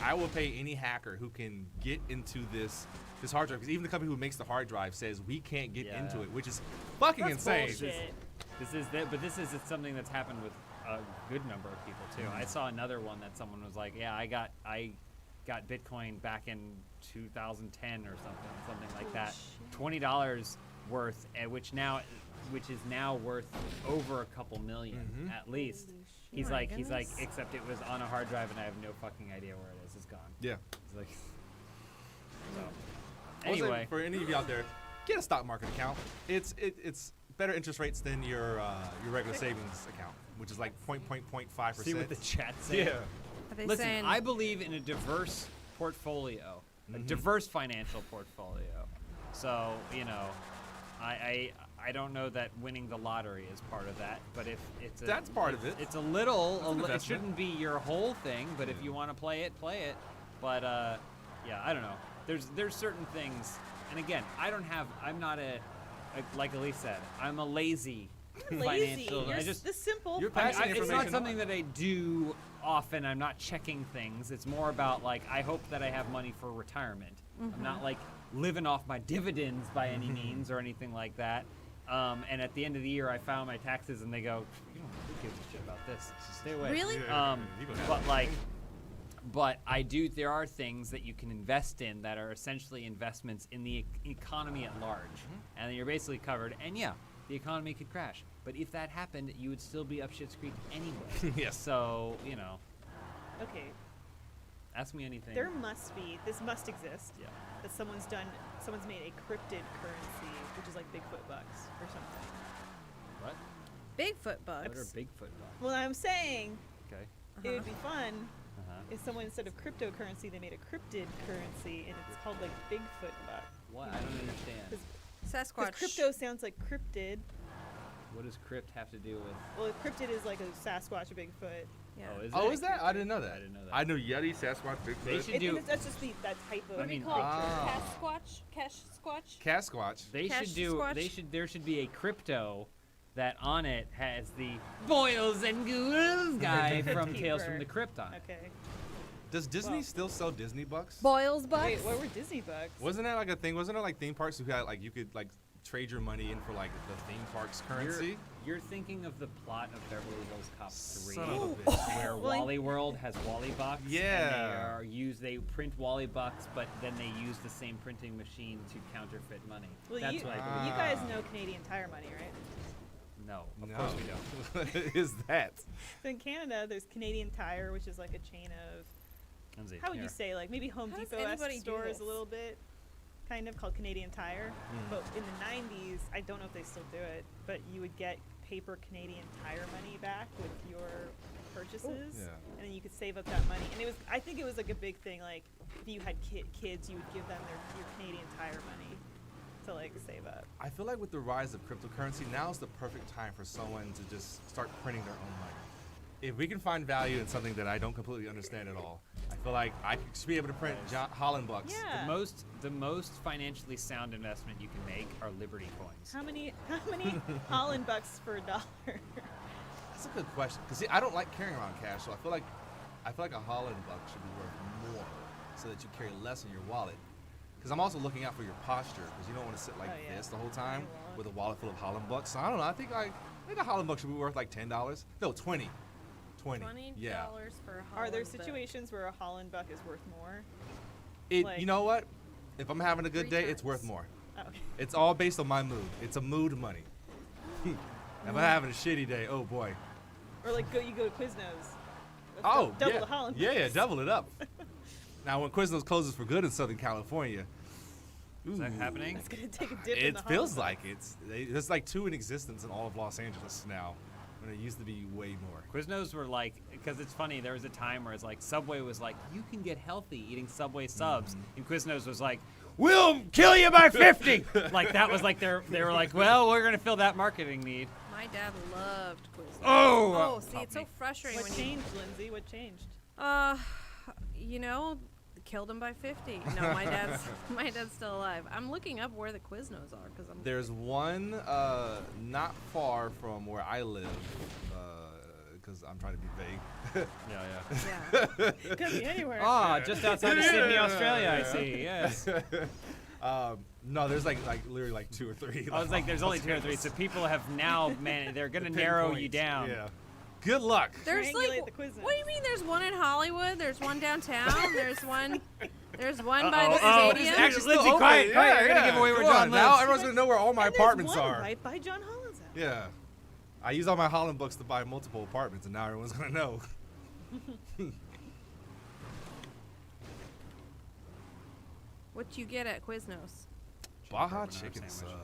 Speaker 1: I will pay any hacker who can get into this hard drive, because even the company who makes the hard drive says we can't get into
Speaker 4: Yeah.
Speaker 1: it, which is fucking
Speaker 5: That's
Speaker 1: insane.
Speaker 5: bullshit.
Speaker 4: This is something that's happened with a good number of people too. I saw another one that someone was like, yeah, I got Bitcoin back in 2010 or something like that. $20 worth, which is now worth over a couple million at least.
Speaker 5: Holy shit.
Speaker 4: He's
Speaker 2: my
Speaker 4: like,
Speaker 2: goodness.
Speaker 4: except it was on a hard drive and I have no fucking idea where it is. It's gone.
Speaker 1: Yeah.
Speaker 4: He's like, so.
Speaker 1: Also,
Speaker 4: Anyway,
Speaker 1: for any of you out there, get a stock market account. It's better interest rates than your regular savings account, which is like 0.5%.
Speaker 4: see what the chat says.
Speaker 1: Yeah.
Speaker 2: Are they
Speaker 4: Listen,
Speaker 2: saying?
Speaker 4: I believe in a diverse portfolio, a diverse financial portfolio. So, I don't know that winning the lottery is part of that, but if it's
Speaker 1: That's part of it.
Speaker 4: It's a little.
Speaker 1: That's an
Speaker 4: It
Speaker 1: investment.
Speaker 4: shouldn't be your whole thing, but if you want to play it, play it. But I don't know. There's certain things, and again, I'm not like Elise said, I'm a lazy financial.
Speaker 5: You're
Speaker 4: I just
Speaker 5: the simple.
Speaker 1: You're
Speaker 4: I mean,
Speaker 1: passing
Speaker 4: it's not
Speaker 1: information
Speaker 4: something
Speaker 1: on.
Speaker 4: that I do often. I'm not checking things. It's more about like I hope that I have money for retirement. I'm not like living off my dividends by any means or anything like that. And at the end of the year, I file my taxes, and they go, "You don't who gives a shit about this? Stay away."
Speaker 2: Really?
Speaker 4: But I do. There are things that you can invest in that are essentially investments in the economy at large, and then you're basically covered. And yeah, the economy could crash, but if that happened, you would still be up shit's creek anyway.
Speaker 1: Yes.
Speaker 4: So
Speaker 5: Okay.
Speaker 4: ask me anything.
Speaker 5: There must be. This must exist.
Speaker 4: Yeah.
Speaker 5: That someone's made a cryptid currency, which is like Bigfoot bucks or something.
Speaker 4: What?
Speaker 2: Bigfoot
Speaker 4: What are
Speaker 2: bugs.
Speaker 4: Bigfoot bugs?
Speaker 5: Well, I'm saying
Speaker 4: Okay.
Speaker 5: it would be fun
Speaker 4: Uh-huh.
Speaker 5: if someone instead of cryptocurrency they made a cryptid currency and it's called like Bigfoot buck.
Speaker 4: What? I don't understand.
Speaker 5: Because
Speaker 2: Sasquatch.
Speaker 5: crypto sounds like cryptid.
Speaker 4: What does crypt have to do with?
Speaker 5: Well, cryptid is like a Sasquatch or Bigfoot.
Speaker 2: Yeah.
Speaker 4: Oh, is
Speaker 1: Oh,
Speaker 4: it?
Speaker 1: is that? I didn't know that.
Speaker 4: I didn't know that.
Speaker 1: I knew Yeti, Sasquatch,
Speaker 4: They
Speaker 1: Bigfoot.
Speaker 4: should do.
Speaker 5: That's just that type of.
Speaker 4: I mean,
Speaker 2: Casquatch? Cash squatch?
Speaker 1: Casquatch.
Speaker 4: They
Speaker 2: Cash
Speaker 4: should do.
Speaker 2: Squatch?
Speaker 4: There should be a crypto that on it has the boils and ghouls guy from Tales from the Crypt on it.
Speaker 5: Okay.
Speaker 1: Does Disney
Speaker 5: Well-
Speaker 1: still sell Disney bucks?
Speaker 2: Boils bucks?
Speaker 5: Wait, what were Disney bucks?
Speaker 1: Wasn't that like a thing? Wasn't it like theme parks who had like you could like trade your money in for like the theme parks currency?
Speaker 4: You're thinking of the plot of Beverly Hills Cop 3,
Speaker 1: Son of a bitch.
Speaker 4: where
Speaker 5: Well,
Speaker 4: Wally World has Wally Bucks.
Speaker 1: Yeah.
Speaker 4: And they print Wally Bucks, but then they use the same printing machine to counterfeit money.
Speaker 5: Well,
Speaker 4: That's
Speaker 5: you,
Speaker 4: what I
Speaker 1: Ah.
Speaker 4: believe.
Speaker 5: you guys know Canadian Tire money, right?
Speaker 4: No, of
Speaker 1: No.
Speaker 4: course we don't.
Speaker 1: What is that?
Speaker 5: So in Canada, there's Canadian Tire, which is like a chain of,
Speaker 4: Lindsay,
Speaker 5: how would
Speaker 4: here.
Speaker 5: you say, like maybe Home
Speaker 2: How does
Speaker 5: Depot-esque
Speaker 2: anybody do
Speaker 5: stores
Speaker 2: this?
Speaker 5: a little bit, kind of called Canadian Tire. But in the 90s, I don't know if they still do it, but you would get paper Canadian Tire money back with your purchases,
Speaker 1: Yeah.
Speaker 5: and then you could save up that money. And I think it was like a big thing. Like if you had kids, you would give them your Canadian Tire money to like save up.
Speaker 1: I feel like with the rise of cryptocurrency, now is the perfect time for someone to just start printing their own money. If we can find value in something that I don't completely understand at all, I feel like I should be able to print Holland bucks.
Speaker 5: Yeah.
Speaker 4: The most financially sound investment you can make are Liberty coins.
Speaker 5: How many Holland bucks for $1?
Speaker 1: That's a good question. Cause see, I don't like carrying around cash, so I feel like a Holland buck should be worth more, so that you carry less in your wallet. Because I'm also looking out for your posture, because you don't want to sit like
Speaker 5: Oh, yeah.
Speaker 1: this the whole time
Speaker 5: You won't.
Speaker 1: with a wallet full of Holland bucks. So I don't know. I think a Holland buck should be worth like $10. No, 20. 20.
Speaker 2: $20
Speaker 1: Yeah.
Speaker 2: for a
Speaker 5: Are there
Speaker 2: Holland buck.
Speaker 5: situations where a Holland buck is worth more?
Speaker 1: You know what? If I'm having a good day, it's worth
Speaker 2: Returns.
Speaker 1: more.
Speaker 5: Oh, okay.
Speaker 1: It's all based on my mood. It's a mood money. If I'm having a shitty day, oh boy.
Speaker 5: Or like you go to Quiznos. That's
Speaker 1: Oh,
Speaker 5: double
Speaker 1: yeah.
Speaker 5: the Holland
Speaker 1: Yeah,
Speaker 5: bucks.
Speaker 1: double it up. Now, when Quiznos closes for good in Southern California,
Speaker 4: Is that
Speaker 1: ooh,
Speaker 4: happening?
Speaker 5: It's gonna take a dip in
Speaker 1: It
Speaker 5: the
Speaker 1: feels
Speaker 5: Holland
Speaker 1: like there's like 2 in existence in all of Los Angeles now, when it used to be way more.
Speaker 4: Quiznos were like, because it's funny, there was a time where it's like Subway was like, you can get healthy eating Subway subs, and Quiznos was like, we'll kill you by 50. Like that was like they were like, well, we're gonna fill that marketing need.
Speaker 2: My dad loved Quiznos.
Speaker 4: Oh,
Speaker 2: see,
Speaker 4: help
Speaker 2: it's so
Speaker 4: me.
Speaker 2: frustrating
Speaker 5: What
Speaker 2: when you
Speaker 5: changed, Lindsay? What changed?
Speaker 2: killed him by 50. No, my dad's still alive. I'm looking up where the Quiznos are because I'm.
Speaker 1: There's one not far from where I live, because I'm trying to be vague.
Speaker 4: Yeah.
Speaker 2: Yeah.
Speaker 5: Could be anywhere.
Speaker 4: Ah, just outside of Sydney, Australia. I see. Yes.
Speaker 1: No, there's like literally like 2 or 3.
Speaker 4: I was like, there's only 2 or 3, so people have now, man, they're gonna narrow you down.
Speaker 1: Yeah. Good luck.
Speaker 2: There's
Speaker 5: Triangulate
Speaker 2: like.
Speaker 5: the Quiznos.
Speaker 2: What do you mean? There's one in Hollywood. There's one downtown. There's one by the
Speaker 4: Uh-oh.
Speaker 2: stadium.
Speaker 4: Actually, Lindsay, quiet. You're gonna give away where
Speaker 1: Come
Speaker 4: John
Speaker 1: on, now
Speaker 4: lives.
Speaker 1: everyone's gonna know where all my
Speaker 5: And there's
Speaker 1: apartments
Speaker 5: one
Speaker 1: are.
Speaker 5: right by John Holland's house.
Speaker 1: Yeah. I use all my Holland books to buy multiple apartments, and now everyone's gonna know.
Speaker 2: What you get at Quiznos?
Speaker 1: Baja
Speaker 4: Carbonara
Speaker 1: chicken
Speaker 4: sandwich.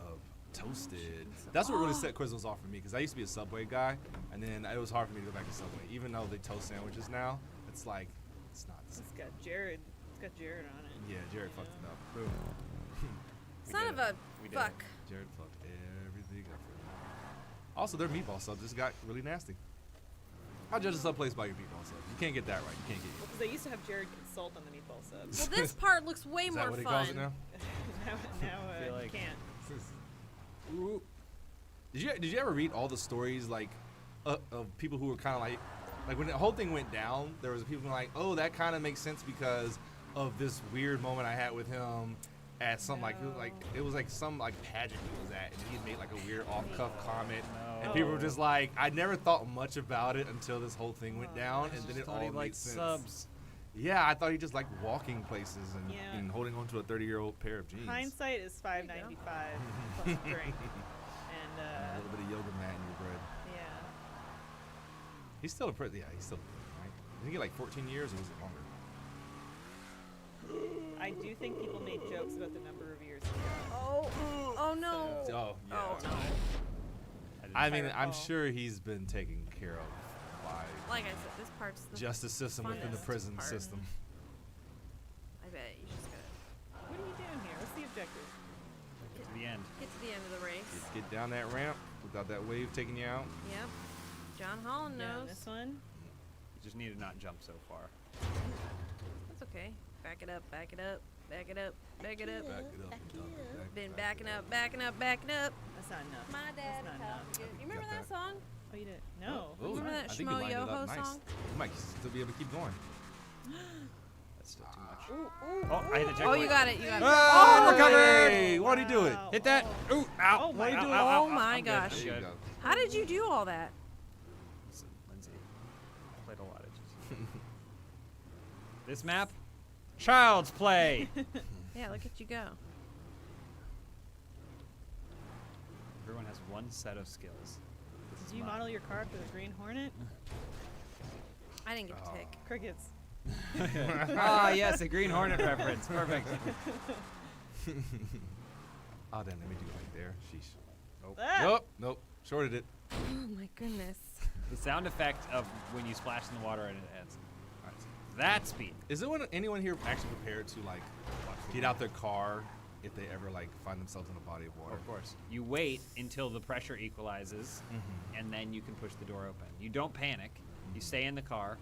Speaker 1: sub, toasted.
Speaker 2: sub.
Speaker 1: That's what really set Quiznos off for me, because I used to be a Subway guy, and then it was hard for me to go back to Subway. Even though they toast sandwiches now, it's like, it's not the same.
Speaker 5: It's got Jared. It's got Jared on it.
Speaker 1: Yeah, Jared fucked it up. Boom.
Speaker 2: Son
Speaker 1: did
Speaker 2: of
Speaker 1: it.
Speaker 2: a
Speaker 4: We did it.
Speaker 2: fuck.
Speaker 1: Jared fucked everything up for me. Also, their meatball sub just got really nasty. I'll judge a sub place by your meatball subs. You can't get that right. You can't get it.
Speaker 5: Because they used to have Jared consult on the meatball subs.
Speaker 2: Well, this part looks way
Speaker 1: Is
Speaker 2: more
Speaker 1: that what he
Speaker 2: fun.
Speaker 1: calls it now?
Speaker 5: now
Speaker 4: feel like-
Speaker 5: you can't.
Speaker 1: Ooh. Did you ever read all the stories like of people who were kind of like when the whole thing went down? There was people like, oh, that kind of makes sense because of this weird moment I had with him at some like it was like some like pageant he was at, and he had made like a weird off-cuff comment, and people were just like, I never thought much about it until this whole thing went down, and then it all made sense.
Speaker 4: subs.
Speaker 1: Yeah, I thought he just liked walking places and,
Speaker 5: Yeah.
Speaker 1: and holding on to a 30-year-old pair of jeans.
Speaker 5: Hindsight is $5.95 plus a drink. And
Speaker 1: A little bit of yoga mat in your bread.
Speaker 5: yeah.
Speaker 1: He's still a prison. Yeah, he's still right. Did he get like 14 years, or was it longer?
Speaker 5: I do think people made jokes about the number of years.
Speaker 2: Oh no.
Speaker 1: Oh, yeah.
Speaker 2: Oh no.
Speaker 1: I mean, I'm
Speaker 5: recall.
Speaker 1: sure he's been taken care of by
Speaker 2: Like I said, this part's the
Speaker 1: justice system within the
Speaker 2: funnest
Speaker 1: prison
Speaker 2: part.
Speaker 1: system.
Speaker 2: I bet you just gotta
Speaker 5: What are you doing here? What's the objective?
Speaker 4: Get to the end.
Speaker 2: get to the end of the race.
Speaker 1: Get down that ramp without that wave taking you out.
Speaker 2: Yep. John Holland
Speaker 5: Down
Speaker 2: knows.
Speaker 5: this one.
Speaker 4: You just need to not jump so far.
Speaker 2: That's okay. Back it up, back it up, back it up, back it up.
Speaker 1: Back it up. and dump it back,
Speaker 2: Been
Speaker 1: back
Speaker 2: backing
Speaker 1: it
Speaker 2: up, backing up, backing up.
Speaker 5: That's not enough.
Speaker 2: My dad
Speaker 5: not
Speaker 2: taught
Speaker 5: enough.
Speaker 2: me good.
Speaker 1: think
Speaker 2: You
Speaker 1: you
Speaker 2: remember
Speaker 1: got
Speaker 2: that song?
Speaker 5: Oh, you did? No.
Speaker 1: Oh,
Speaker 2: Remember that
Speaker 1: I think you
Speaker 2: Schmo
Speaker 1: lined it up
Speaker 2: Yoho
Speaker 1: nice.
Speaker 2: song?
Speaker 1: You might still be able to keep going.
Speaker 4: That's still too much. Oh, I hit the checkpoint.
Speaker 2: Oh, you got it, you got it.
Speaker 1: Oh,
Speaker 2: recovered!
Speaker 1: Hey, why'd he do it?
Speaker 5: Wow.
Speaker 4: Hit that. Ooh, ow.
Speaker 5: Oh, my
Speaker 4: ow,
Speaker 5: God.
Speaker 4: ow, ow,
Speaker 2: Oh
Speaker 4: ow,
Speaker 2: my
Speaker 4: I'm good,
Speaker 2: gosh.
Speaker 4: I'm
Speaker 1: There you
Speaker 4: good.
Speaker 1: go.
Speaker 2: How did you do all that?
Speaker 4: Listen, Lindsay, I played a lot of GT. This map, child's play.
Speaker 2: Yeah, look at you go.
Speaker 4: Everyone has one set of skills. This is
Speaker 5: Did you
Speaker 4: mine.
Speaker 5: model your car after the Green Hornet?
Speaker 2: I didn't get to pick.
Speaker 5: Crickets.
Speaker 4: Ah, yes, a Green Hornet reference. Perfect.
Speaker 1: Oh, damn, let me do it right there. Sheesh. Nope.
Speaker 5: Ah!
Speaker 1: Nope. Shorted it.
Speaker 2: Oh my goodness.
Speaker 4: The sound effect of when you splash in the water and it adds that speed.
Speaker 1: Is there anyone here actually prepared to like get out their car if they ever like find themselves in a body of water?
Speaker 4: Of course. You wait until the pressure equalizes, and then you can push the door open. You don't panic. You stay in the car,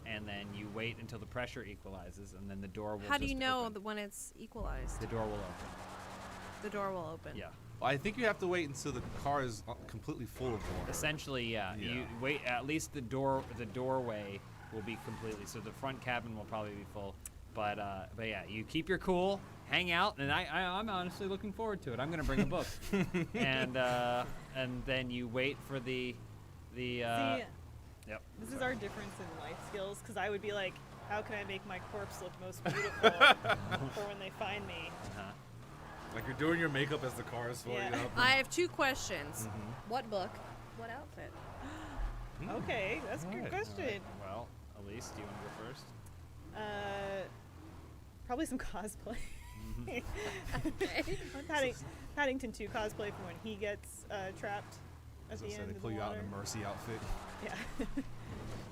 Speaker 4: and then you wait until the pressure equalizes, and then the door will
Speaker 2: How do you
Speaker 4: just
Speaker 2: know
Speaker 4: open.
Speaker 2: when it's equalized?
Speaker 4: The door will open.
Speaker 2: The door will open.
Speaker 4: Yeah.
Speaker 1: Well, I think you have to wait until the car is completely full of water.
Speaker 4: Essentially, yeah.
Speaker 1: Yeah.
Speaker 4: You wait. At least the doorway will be completely. So the front cabin will probably be full. But yeah, you keep your cool, hang out, and I'm honestly looking forward to it. I'm gonna bring a book, and then you wait for the.
Speaker 5: See,
Speaker 4: Yep.
Speaker 5: this is our difference in life skills, because I would be like, how can I make my corpse look most beautiful for when they find me?
Speaker 4: Uh-huh.
Speaker 1: Like you're doing your makeup as the car is floating
Speaker 5: Yeah.
Speaker 1: up.
Speaker 2: I have two questions. What book? What outfit?
Speaker 5: Okay, that's a good
Speaker 1: Alright.
Speaker 5: question.
Speaker 4: Well, Elise, do you want to go first?
Speaker 5: Probably some cosplay.
Speaker 2: Okay.
Speaker 5: Paddington 2 cosplay for when he gets trapped at
Speaker 1: As I
Speaker 5: the
Speaker 1: said,
Speaker 5: end
Speaker 1: they
Speaker 5: of
Speaker 1: pull
Speaker 5: the
Speaker 1: you out
Speaker 5: water.
Speaker 1: in a Mercy outfit.
Speaker 5: Yeah.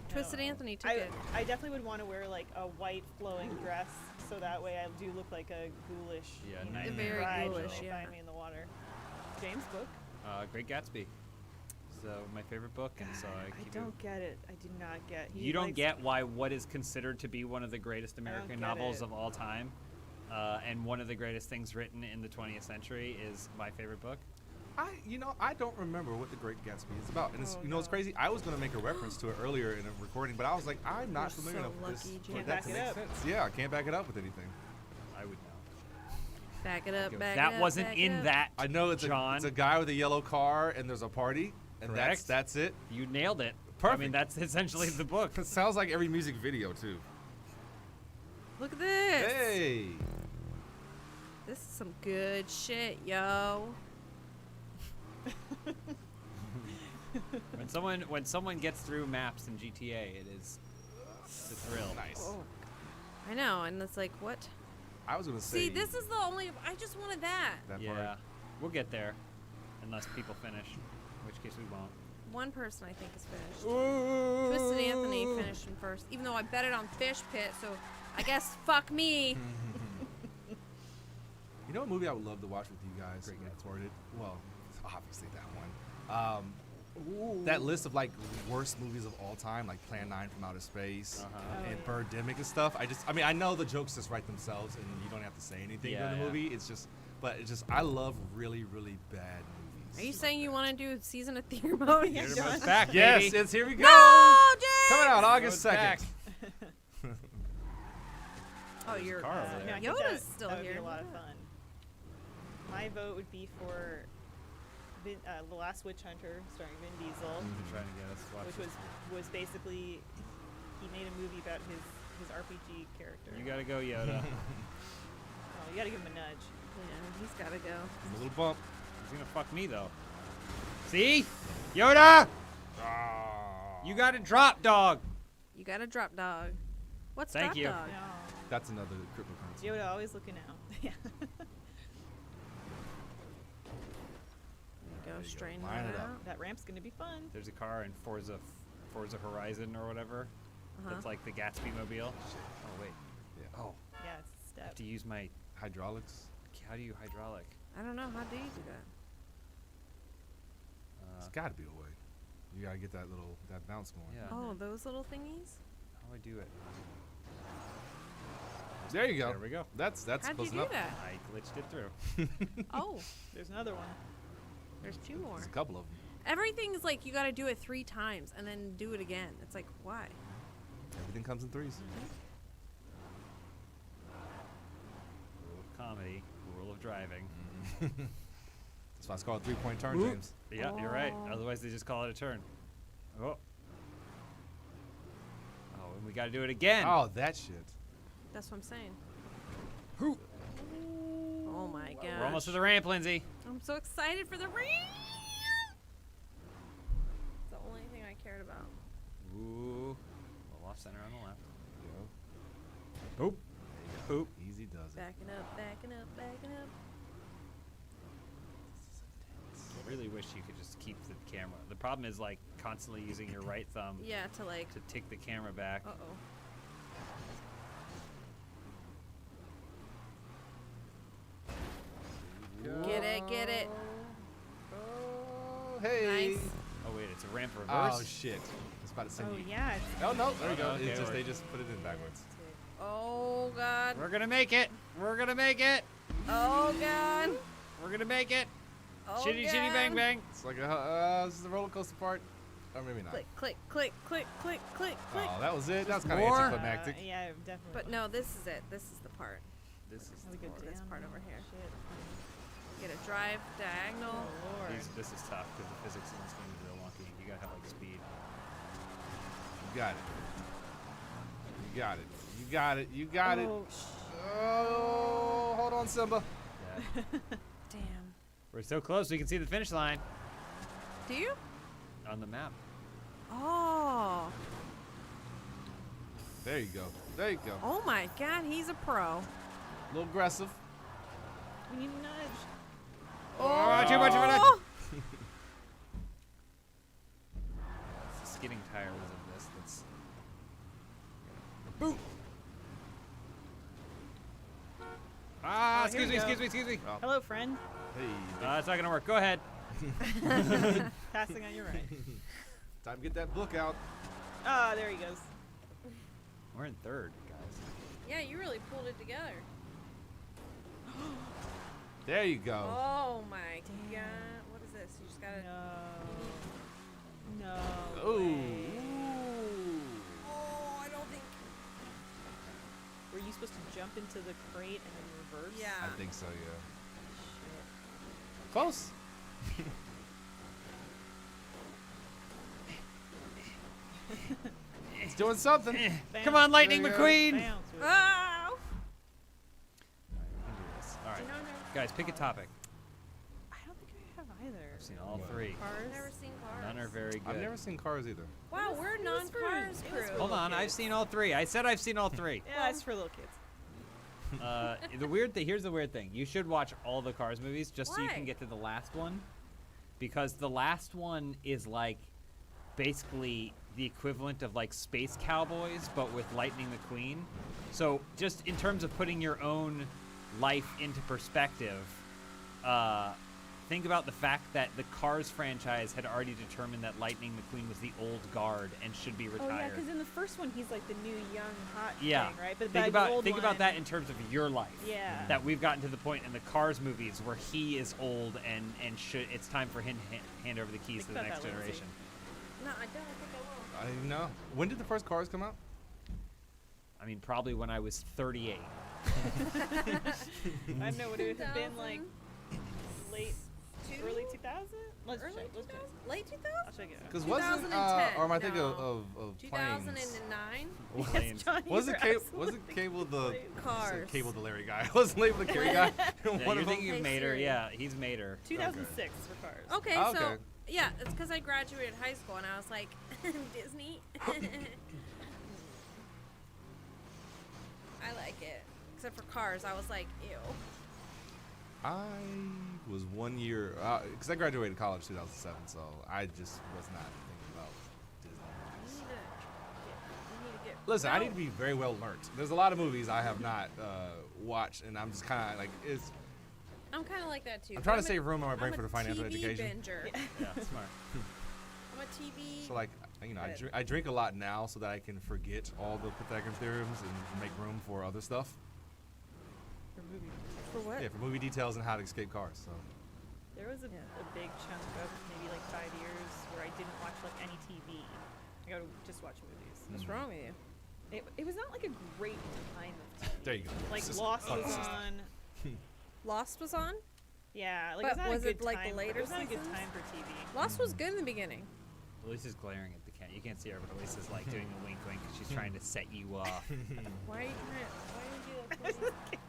Speaker 2: Twisted Anthony took
Speaker 5: I,
Speaker 2: it.
Speaker 5: I definitely would want to wear like a white flowing dress, so that way I do look like a ghoulish,
Speaker 4: Yeah,
Speaker 5: you know,
Speaker 4: nice.
Speaker 2: Very
Speaker 5: bride when
Speaker 2: ghoulish,
Speaker 5: they
Speaker 2: yeah.
Speaker 5: find me in the water. James' book?
Speaker 4: Great Gatsby. So my favorite book, and so I
Speaker 5: I
Speaker 4: keep
Speaker 5: don't get it. I do not get. He
Speaker 4: You don't
Speaker 5: likes-
Speaker 4: get why what is considered to be one of the greatest
Speaker 5: don't
Speaker 4: American
Speaker 5: get
Speaker 4: novels
Speaker 5: it.
Speaker 4: of all time, and one of the greatest things written in the 20th century is my favorite book.
Speaker 1: I don't remember what The Great Gatsby is about. And it's,
Speaker 5: Oh,
Speaker 1: it's
Speaker 5: no.
Speaker 1: crazy. I was going to make a reference to it earlier in a recording, but I was like, I'm not
Speaker 2: You're
Speaker 1: familiar
Speaker 2: so
Speaker 1: enough with this
Speaker 2: lucky,
Speaker 1: for
Speaker 2: Jim.
Speaker 1: that
Speaker 5: Can't
Speaker 1: to
Speaker 5: back
Speaker 1: make
Speaker 5: it up.
Speaker 1: sense. Yeah, I can't back it up with anything.
Speaker 4: I would know.
Speaker 2: Back it up, back it
Speaker 4: That
Speaker 2: up.
Speaker 4: wasn't
Speaker 2: back
Speaker 4: in
Speaker 2: it up.
Speaker 4: that.
Speaker 1: I know it's
Speaker 4: John.
Speaker 1: a guy with a yellow car and there's a party, and
Speaker 4: Correct.
Speaker 1: that's it.
Speaker 4: You nailed it. I
Speaker 1: Perfect.
Speaker 4: mean, that's essentially the book.
Speaker 1: It sounds like every music video too.
Speaker 2: Look at this.
Speaker 1: Hey,
Speaker 2: This is some good shit, yo.
Speaker 4: When someone gets through maps in GTA, it's a thrill.
Speaker 1: nice.
Speaker 2: Oh. I know, and it's like, what?
Speaker 1: I was gonna say.
Speaker 2: See, this is the only. I just wanted that.
Speaker 1: that
Speaker 4: Yeah,
Speaker 1: part.
Speaker 4: we'll get there, unless people finish, in which case we won't.
Speaker 2: One person I think is finished. Twisted Anthony finished him first, even though I bet it on Fish Pit. So I guess fuck me.
Speaker 1: You know a movie I would love to watch with you guys? Great Recorded. Well, obviously that one. that list of like worst movies of all time, like Plan 9 from Outer Space and Birdemic and stuff. I mean, I know the jokes just write themselves, and you don't have to say anything during the movie. It's just, I love really, really bad movies.
Speaker 2: Are you saying you want to do a season of theater mode?
Speaker 4: Theater mode's back,
Speaker 1: Yes,
Speaker 4: baby.
Speaker 1: it's here we go.
Speaker 2: No, James!
Speaker 1: Coming out August
Speaker 4: Road's back.
Speaker 1: 2nd.
Speaker 2: Oh, you're
Speaker 4: car over there.
Speaker 5: I think
Speaker 2: Yoda's still
Speaker 5: that would
Speaker 2: here.
Speaker 5: be a lot of fun. My vote would be for The Last Witch Hunter, starring Vin Diesel,
Speaker 4: Been trying to get us to watch
Speaker 5: which
Speaker 4: this.
Speaker 5: was basically he made a movie about his RPG character.
Speaker 4: You gotta go, Yoda.
Speaker 5: Oh, you gotta give him a nudge.
Speaker 2: Yeah, he's got to go.
Speaker 1: A little bump.
Speaker 4: He's gonna fuck me though. See, Yoda, you got to drop, dog.
Speaker 2: You got to drop dog. What's
Speaker 4: Thank
Speaker 2: drop
Speaker 4: you.
Speaker 2: dog?
Speaker 5: No.
Speaker 1: That's another cryptocurrency.
Speaker 5: Yoda always looking out. Yeah.
Speaker 2: Go straighten
Speaker 1: Line
Speaker 2: that
Speaker 1: it up.
Speaker 2: out.
Speaker 5: That ramp's gonna be fun.
Speaker 4: There's a car in Forza Horizon or whatever. That's like the Gatsby mobile. Oh wait.
Speaker 1: Yeah.
Speaker 4: Oh,
Speaker 5: Yeah, it's a
Speaker 4: I
Speaker 5: step.
Speaker 4: have to use my.
Speaker 1: Hydraulics.
Speaker 4: How do you hydraulic?
Speaker 2: I don't know. How do you do that?
Speaker 1: It's got to be a way. You got to get that bounce going.
Speaker 4: Yeah.
Speaker 2: Oh, those little thingies?
Speaker 4: How do I do it?
Speaker 1: There you go.
Speaker 4: There we go.
Speaker 1: That's
Speaker 2: How'd you
Speaker 1: close
Speaker 2: do
Speaker 1: enough.
Speaker 2: that?
Speaker 4: I glitched it through.
Speaker 2: Oh,
Speaker 5: There's another one.
Speaker 2: there's two more.
Speaker 1: There's a couple of them.
Speaker 2: Everything is like you got to do it 3 times and then do it again. It's like, why?
Speaker 1: Everything comes in threes.
Speaker 4: Rule of comedy, rule of driving.
Speaker 1: That's why it's called a 3-point turn,
Speaker 4: Whoop.
Speaker 1: James.
Speaker 4: Yeah, you're right.
Speaker 2: Oh.
Speaker 4: Otherwise, they just call it a turn. Oh. Oh, and we got to do it again.
Speaker 1: Oh, that shit.
Speaker 2: That's what I'm saying.
Speaker 4: Who?
Speaker 2: Oh my god.
Speaker 4: We're almost to the ramp, Lindsay.
Speaker 2: I'm so excited for the ramp. It's the only thing I cared about.
Speaker 4: Ooh. Well, off center on the left.
Speaker 1: Yo.
Speaker 4: Oop. Oop.
Speaker 1: Easy does it.
Speaker 2: Backing up, backing up, backing up.
Speaker 4: I really wish you could just keep the camera. The problem is like constantly using your right thumb
Speaker 2: Yeah, to like.
Speaker 4: to tick the camera back.
Speaker 2: Uh-oh. Get it, get it.
Speaker 1: Oh, hey.
Speaker 2: Nice.
Speaker 4: Oh wait, it's a ramp reverse.
Speaker 1: Oh shit. It's about to send
Speaker 5: Oh
Speaker 1: you.
Speaker 5: yeah. It's
Speaker 1: Oh no, there we go.
Speaker 4: Okay,
Speaker 1: It's just
Speaker 4: we're-
Speaker 1: they just put it in backwards.
Speaker 2: Oh god.
Speaker 4: We're gonna make it. We're gonna make it.
Speaker 2: Oh god.
Speaker 4: We're gonna make it.
Speaker 2: Oh
Speaker 4: Chitty
Speaker 2: god.
Speaker 4: chitty bang bang.
Speaker 1: It's like this is the roller coaster part. Or maybe not.
Speaker 2: Click, click, click, click, click, click, click.
Speaker 1: Oh, that was it. That was kind of
Speaker 4: more?
Speaker 1: anticlimactic.
Speaker 5: Yeah, definitely.
Speaker 2: But no, this is it. This is the part.
Speaker 4: This is
Speaker 5: How we go
Speaker 2: this
Speaker 5: down
Speaker 2: part over here.
Speaker 5: Shit.
Speaker 2: Get a drive diagonal.
Speaker 5: Oh lord.
Speaker 4: this is tough because the physics in this game is real wonky. You gotta have like speed.
Speaker 1: You got it. You got it. You got it. You got it.
Speaker 5: Oh,
Speaker 1: Oh, hold on, Simba.
Speaker 4: Yeah.
Speaker 2: Damn.
Speaker 4: We're so close. We can see the finish line
Speaker 2: Do you?
Speaker 4: on the map.
Speaker 2: Oh.
Speaker 1: There you go. There you go.
Speaker 2: Oh my god, he's a pro.
Speaker 1: A little aggressive.
Speaker 5: we need a nudge.
Speaker 4: Oh, too much of a nudge.
Speaker 2: Oh!
Speaker 4: It's the skidding tires of this. That's
Speaker 1: Boot.
Speaker 4: ah.
Speaker 5: Oh, here
Speaker 4: Excuse me.
Speaker 5: we go.
Speaker 4: Excuse me. Excuse me.
Speaker 5: Hello, friend.
Speaker 1: Hey,
Speaker 4: It's not gonna work. Go ahead.
Speaker 5: Passing on your right.
Speaker 1: time to get that book out.
Speaker 5: Ah, there he goes.
Speaker 4: We're in third, guys.
Speaker 2: Yeah, you really pulled it together.
Speaker 1: There you go.
Speaker 2: Oh my god. What is this? You just gotta.
Speaker 5: No. No.
Speaker 1: Ooh.
Speaker 5: way.
Speaker 2: Oh, I don't think.
Speaker 5: Were you supposed to jump into the crate and then reverse?
Speaker 2: Yeah.
Speaker 1: I think so, yeah.
Speaker 5: Shit.
Speaker 1: Close. It's doing something.
Speaker 4: Come on, Lightning
Speaker 1: There you go.
Speaker 4: McQueen.
Speaker 5: Bounce with it.
Speaker 2: Oh!
Speaker 4: We can do this. All right,
Speaker 2: No, no.
Speaker 4: guys, pick a topic.
Speaker 5: I don't think I have either.
Speaker 4: I've seen all
Speaker 1: What?
Speaker 4: three.
Speaker 5: Cars.
Speaker 2: I've never seen cars.
Speaker 4: None are very good.
Speaker 1: I've never seen Cars either.
Speaker 2: Wow,
Speaker 5: It was-
Speaker 2: we're
Speaker 5: it was
Speaker 2: non-cars
Speaker 5: for- it
Speaker 2: crew.
Speaker 5: was for
Speaker 4: Hold on, I've
Speaker 5: kids.
Speaker 4: seen all three. I said I've seen all three.
Speaker 5: Yeah, it's for little kids.
Speaker 4: The weird thing. Here's the weird thing. You should watch all the Cars movies just so you
Speaker 2: Why?
Speaker 4: can get to the last one, because the last one is like basically the equivalent of like Space Cowboys, but with Lightning McQueen. So just in terms of putting your own life into perspective, think about the fact that the Cars franchise had already determined that Lightning McQueen was the old guard and should be
Speaker 5: Oh yeah,
Speaker 4: retired.
Speaker 5: because in the first one he's like the new young hot
Speaker 4: Yeah.
Speaker 5: thing, right? But
Speaker 4: Think
Speaker 5: the
Speaker 4: about
Speaker 5: old
Speaker 4: think about
Speaker 5: one-
Speaker 4: that in terms of your life.
Speaker 5: Yeah.
Speaker 4: That we've gotten to the point in the Cars movies where he is old and should it's time for him to hand over the keys
Speaker 5: Think
Speaker 4: to the
Speaker 5: about
Speaker 4: next
Speaker 5: that, Lindsay.
Speaker 4: generation.
Speaker 2: No, I don't think I will.
Speaker 1: I don't even know. When did the first Cars come out?
Speaker 4: I mean, probably when I was 38.
Speaker 5: I don't know what it would have been like late,
Speaker 2: Two?
Speaker 5: early 2000. Let's
Speaker 2: Early
Speaker 5: check. Let's check.
Speaker 2: 2000? Late 2000?
Speaker 5: I'll check it out.
Speaker 1: Because wasn't
Speaker 2: 2010,
Speaker 1: or am I thinking
Speaker 2: no.
Speaker 1: of planes?
Speaker 2: 2009?
Speaker 4: Planes.
Speaker 5: Johnny,
Speaker 1: Wasn't
Speaker 5: you're
Speaker 1: wasn't
Speaker 5: absolutely
Speaker 1: Cable the
Speaker 5: right.
Speaker 2: Cars.
Speaker 1: Cable the Larry guy? Wasn't Label the Carry guy?
Speaker 4: Yeah,
Speaker 1: One
Speaker 4: you're
Speaker 1: of them.
Speaker 4: thinking of
Speaker 2: Hey,
Speaker 4: Mater.
Speaker 2: Siri.
Speaker 4: Yeah, he's Mater.
Speaker 5: 2006 for Cars.
Speaker 2: Okay,
Speaker 1: Oh,
Speaker 2: so
Speaker 1: okay.
Speaker 2: yeah, it's because I graduated high school and I was like, Disney. I like it, except for Cars. I was like, ew.
Speaker 1: I was 1 year because I graduated college 2007, so I just was not thinking about Disney.
Speaker 2: You need to get.
Speaker 1: Listen, I
Speaker 2: No.
Speaker 1: need to be very well learnt. There's a lot of movies I have not watched, and I'm just kind of like,
Speaker 2: I'm kind of like that too.
Speaker 1: I'm trying to
Speaker 2: a-
Speaker 1: save room in my brain
Speaker 2: I'm
Speaker 1: for
Speaker 2: a
Speaker 1: the financial
Speaker 2: TV
Speaker 1: education.
Speaker 2: Binger.
Speaker 4: Yeah, smart.
Speaker 2: I'm a TV.
Speaker 1: So like, you know,
Speaker 2: Good.
Speaker 1: I drink a lot now so that I can forget all the Pythagorean theorems and make room for other stuff.
Speaker 5: For movie.
Speaker 2: For what?
Speaker 1: Yeah, for movie details and how to escape cars. So
Speaker 5: There was a big chunk of maybe like 5 years where I didn't watch like any TV. I got to just watch movies.
Speaker 2: What's wrong with you?
Speaker 5: It was not like a great time of TV.
Speaker 1: there you go.
Speaker 5: Like
Speaker 1: It's just-
Speaker 5: Lost
Speaker 1: oh,
Speaker 5: was
Speaker 1: it's just-
Speaker 5: on.
Speaker 2: Lost was on.
Speaker 5: Yeah, like
Speaker 2: But
Speaker 5: it's not
Speaker 2: was
Speaker 5: a
Speaker 2: it,
Speaker 5: good
Speaker 2: like, the
Speaker 5: time.
Speaker 2: later
Speaker 5: It was not a good
Speaker 2: seasons?
Speaker 5: time for TV.
Speaker 2: Lost was good in the beginning.
Speaker 4: Elisa's glaring at the cat. You can't see her, but Elisa's like doing a wink wink 'cause she's trying to set you off.
Speaker 2: Why are you trying? Why are you do that?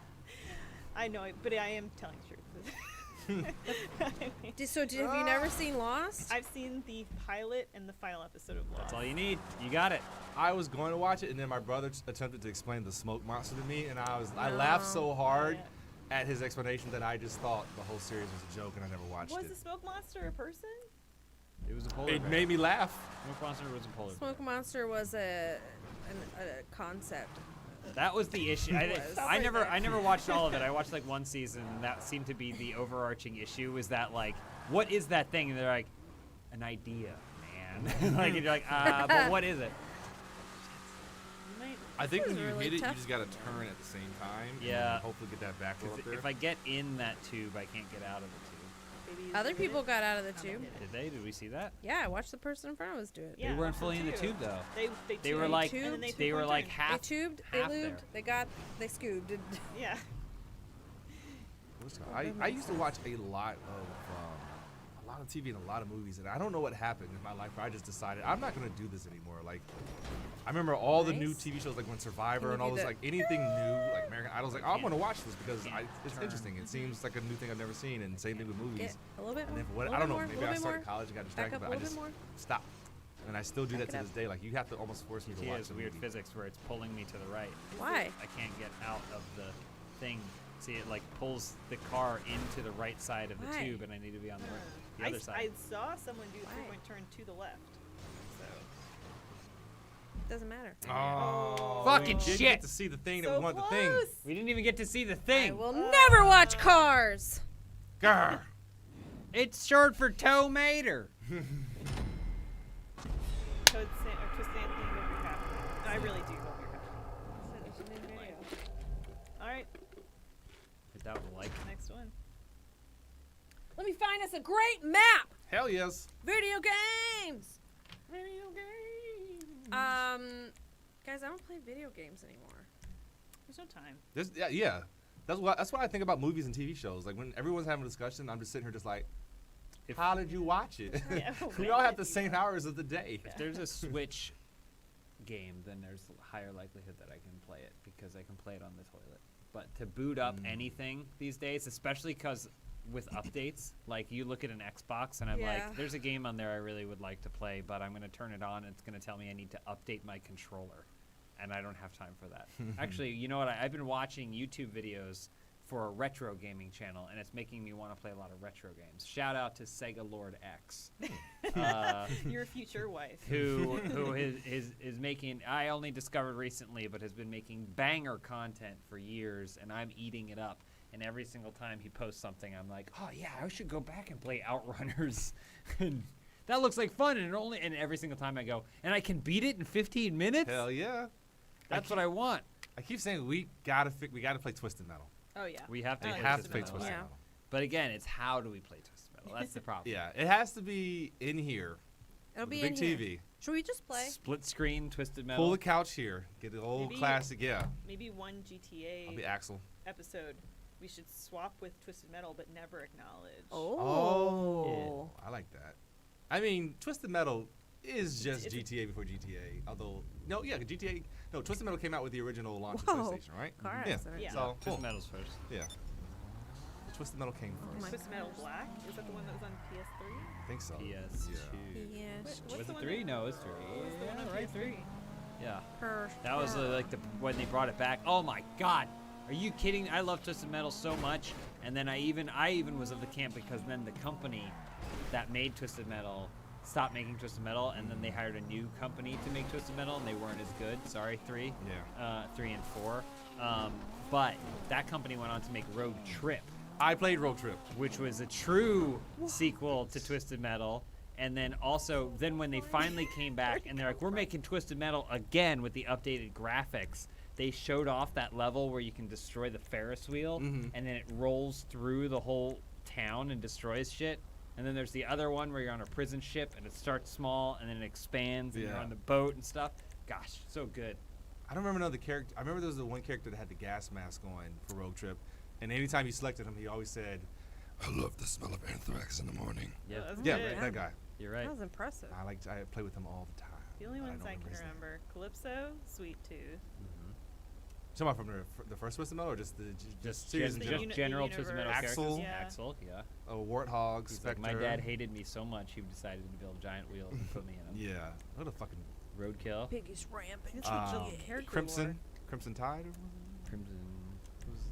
Speaker 5: I know, but I am telling the truth.
Speaker 2: Have you never seen Lost?
Speaker 5: I've seen the pilot and the final episode of Lost.
Speaker 4: That's all you need. You got it.
Speaker 1: I was going to watch it, and then my brother attempted to explain the smoke monster to me, and I laughed so hard
Speaker 5: Yeah.
Speaker 1: at his explanation that I just thought the whole series was a joke, and I never watched
Speaker 5: Was
Speaker 1: it.
Speaker 5: the smoke monster a person?
Speaker 4: It was a polar
Speaker 1: It
Speaker 4: bear.
Speaker 1: made me laugh.
Speaker 4: Smoke Monster was a polar bear.
Speaker 2: Smoke Monster was a concept.
Speaker 4: That was the issue.
Speaker 2: It was.
Speaker 4: I never watched all of it. I watched like one season, and that seemed to be the overarching issue. Was that like, what is that thing? And they're like, an idea, man. Like, and you're like, but what is it?
Speaker 5: You might.
Speaker 1: I think
Speaker 2: was
Speaker 1: when you
Speaker 2: really
Speaker 1: hit it, you
Speaker 2: tough.
Speaker 1: just gotta turn at the same time.
Speaker 4: Yeah.
Speaker 1: And hopefully get that back
Speaker 4: 'Cause
Speaker 1: up there.
Speaker 4: if I get in that tube, I can't get out of the tube.
Speaker 5: Maybe you
Speaker 2: Other
Speaker 5: did
Speaker 2: people
Speaker 5: it.
Speaker 2: got out of the
Speaker 5: I
Speaker 2: tube.
Speaker 5: did it.
Speaker 4: Did they? Did we see that?
Speaker 2: Yeah, I watched the person in front of us do it.
Speaker 5: Yeah,
Speaker 4: They weren't
Speaker 5: us
Speaker 4: fully in the
Speaker 5: too.
Speaker 4: tube though.
Speaker 5: They
Speaker 4: Were
Speaker 5: tubed,
Speaker 4: like,
Speaker 5: and then they,
Speaker 4: they
Speaker 5: took
Speaker 4: were
Speaker 5: one
Speaker 4: like
Speaker 5: turn.
Speaker 4: half.
Speaker 2: They tubed, they
Speaker 4: half there.
Speaker 2: lubed, they scoobed.
Speaker 5: Yeah.
Speaker 1: I used to watch a lot of TV and a lot of movies, and I don't know what happened in my life where I just decided I'm not gonna do this anymore. Like, I remember all the new
Speaker 2: Nice.
Speaker 1: TV shows, like when Survivor
Speaker 2: Can
Speaker 1: and
Speaker 2: you
Speaker 1: all
Speaker 2: do
Speaker 1: this,
Speaker 2: that?
Speaker 1: like anything new, like American Idol. I was like, oh, I'm
Speaker 4: Can't-
Speaker 1: gonna watch this because
Speaker 4: can't
Speaker 1: it's
Speaker 4: turn.
Speaker 1: interesting. It seems like a new thing I've never seen, and same thing with movies.
Speaker 2: Get a little bit
Speaker 1: And
Speaker 2: more.
Speaker 1: then for what,
Speaker 2: little
Speaker 1: I don't
Speaker 2: bit
Speaker 1: know,
Speaker 2: more,
Speaker 1: maybe
Speaker 2: little
Speaker 1: I
Speaker 2: bit
Speaker 1: started
Speaker 2: more.
Speaker 1: college and got
Speaker 2: Back
Speaker 1: distracted,
Speaker 2: up
Speaker 1: but
Speaker 2: a
Speaker 1: I
Speaker 2: little
Speaker 1: just
Speaker 2: bit more.
Speaker 1: stopped. And I still do
Speaker 2: Back
Speaker 1: that
Speaker 2: it
Speaker 1: to
Speaker 2: up.
Speaker 1: this day. Like, you have to almost force me to
Speaker 4: It
Speaker 1: watch
Speaker 4: is
Speaker 1: the
Speaker 4: weird
Speaker 1: movie.
Speaker 4: physics where it's pulling me to the right.
Speaker 2: Why?
Speaker 4: I can't get out of the thing. See, it like pulls the car into the right side of the
Speaker 2: Why?
Speaker 4: tube, and I need to be on the
Speaker 5: I
Speaker 4: other side.
Speaker 5: saw someone do a
Speaker 2: Why?
Speaker 5: three-point turn to the left. So.
Speaker 2: Doesn't matter.
Speaker 1: Oh,
Speaker 4: Fucking
Speaker 1: we didn't
Speaker 4: shit.
Speaker 1: get to see the thing that
Speaker 5: So
Speaker 1: we want the thing.
Speaker 5: close.
Speaker 4: We didn't even get to see the
Speaker 2: I
Speaker 4: thing.
Speaker 2: will never watch Cars.
Speaker 1: Grr.
Speaker 4: It's short for Toe Mater.
Speaker 5: Toad Twist Anthony, hope you're happy. And I really do hope you're happy. All right,
Speaker 4: Hit that with a like.
Speaker 5: next one.
Speaker 2: Let me find us a great map.
Speaker 1: Hell yes.
Speaker 2: Video games. Guys, I don't play video games anymore.
Speaker 5: There's no time.
Speaker 1: Yeah. That's what I think about movies and TV shows. Like, when everyone's having a discussion, I'm just sitting here just like, how did you watch it?
Speaker 5: Yeah,
Speaker 1: We
Speaker 5: when
Speaker 1: all have
Speaker 5: did
Speaker 1: the
Speaker 5: you
Speaker 1: same
Speaker 5: watch
Speaker 1: hours of the day.
Speaker 4: If there's a Switch game, then there's a higher likelihood that I can play it because I can play it on the toilet. But to boot up anything these days, especially because with updates, like you look at an Xbox and I'm
Speaker 2: Yeah.
Speaker 4: like, there's a game on there I really would like to play, but I'm going to turn it on and it's going to tell me I need to update my controller. And I don't have time for that. Actually, you know what? I've been watching YouTube videos for a retro gaming channel, and it's making me want to play a lot of retro games. Shout out to Sega Lord X,
Speaker 5: Your future wife.
Speaker 4: who is making. I only discovered recently, but has been making banger content for years, and I'm eating it up. and every single time he posts something, I'm like, oh yeah, I should go back and play Outrunners. And that looks like fun, and every single time I go, and I can beat it in 15 minutes.
Speaker 1: Hell yeah.
Speaker 4: That's what I want.
Speaker 1: I keep saying we gotta play Twisted Metal.
Speaker 5: Oh yeah.
Speaker 4: We have to.
Speaker 5: I
Speaker 1: We
Speaker 5: like
Speaker 1: have to play
Speaker 5: Twisted
Speaker 1: Twisted
Speaker 2: Yeah.
Speaker 1: Metal.
Speaker 4: But again, it's how do we play Twisted Metal? That's the problem.
Speaker 1: Yeah, it has to be in here.
Speaker 2: It'll be
Speaker 1: big
Speaker 2: in here.
Speaker 1: TV.
Speaker 2: Should we just play?
Speaker 4: Split screen Twisted Metal.
Speaker 1: Pull the couch here. Get the old
Speaker 5: Maybe-
Speaker 1: classic. Yeah.
Speaker 5: Maybe one GTA
Speaker 1: I'll be Axel.
Speaker 5: episode we should swap with Twisted Metal but never acknowledge.
Speaker 2: Oh.
Speaker 1: I like that. I mean, Twisted Metal is just
Speaker 5: It's-
Speaker 1: GTA before GTA. Although, no, yeah, GTA. No, Twisted Metal came out with the original launch of
Speaker 2: Whoa.
Speaker 1: PlayStation, right?
Speaker 2: Car
Speaker 1: Yeah.
Speaker 2: accident.
Speaker 5: Yeah.
Speaker 1: So, cool.
Speaker 4: Twisted Metal's first.
Speaker 1: Yeah. Twisted Metal came
Speaker 2: Oh
Speaker 1: first.
Speaker 2: my
Speaker 5: Twisted Metal Black? Is that the one that was on PS3?
Speaker 1: I think so.
Speaker 4: PS2.
Speaker 1: Yeah.
Speaker 2: Yes.
Speaker 5: What's
Speaker 4: Was
Speaker 5: the
Speaker 4: it
Speaker 5: one
Speaker 4: 3?
Speaker 5: that-
Speaker 4: No, it's 3.
Speaker 5: What was the one on
Speaker 4: right,
Speaker 5: PS3?
Speaker 4: 3. Yeah.
Speaker 2: Her.
Speaker 4: That was like when they brought it back. Oh my God, are you kidding? I love Twisted Metal so much, and then I even was of the camp because then the company that made Twisted Metal stopped making Twisted Metal, and then they hired a new company to make Twisted Metal, and they weren't as good. Sorry, 3.
Speaker 1: Yeah.
Speaker 4: 3 and 4. But that company went on to make Road Trip,
Speaker 1: I played Road Trip.
Speaker 4: which was a true sequel to Twisted Metal. And then also, when they finally came back and they're like, we're making Twisted Metal again with the updated graphics, they showed off that level where you can destroy the Ferris wheel,
Speaker 1: Mhm.
Speaker 4: and then it rolls through the whole town and destroys shit. And then there's the other one where you're on a prison ship and it starts small and then it expands and you're
Speaker 1: Yeah.
Speaker 4: on the boat and stuff. Gosh, so good.
Speaker 1: I don't remember another character. I remember there was the one character that had the gas mask on for Road Trip, and anytime you selected him, he always said, "I love the smell of anthrax in the morning."
Speaker 4: Yeah,
Speaker 5: that's
Speaker 1: Yeah,
Speaker 5: good.
Speaker 1: that guy.
Speaker 4: you're right.
Speaker 2: That was impressive.
Speaker 1: I play with him all the time.
Speaker 5: The only
Speaker 1: but
Speaker 5: ones
Speaker 1: don't
Speaker 5: I can
Speaker 1: his name.
Speaker 5: remember: Calypso, Sweet Tooth.
Speaker 1: Talking about from the first Twisted Metal or just the
Speaker 4: Just,
Speaker 1: series in
Speaker 4: just
Speaker 1: general?
Speaker 5: The
Speaker 4: general Twisted Metal
Speaker 5: universe.
Speaker 1: Axel.
Speaker 4: characters.
Speaker 5: Yeah.
Speaker 4: Axel, yeah.
Speaker 1: Warthog,
Speaker 4: He's
Speaker 1: Spectre.
Speaker 4: like, my dad hated me so much he decided to build giant wheels and put me in them.
Speaker 1: Yeah, what a fucking
Speaker 4: Roadkill,
Speaker 2: Biggest rampant.
Speaker 5: character
Speaker 1: Crimson,
Speaker 5: lore.
Speaker 1: Crimson Tide. Or what
Speaker 4: Crimson,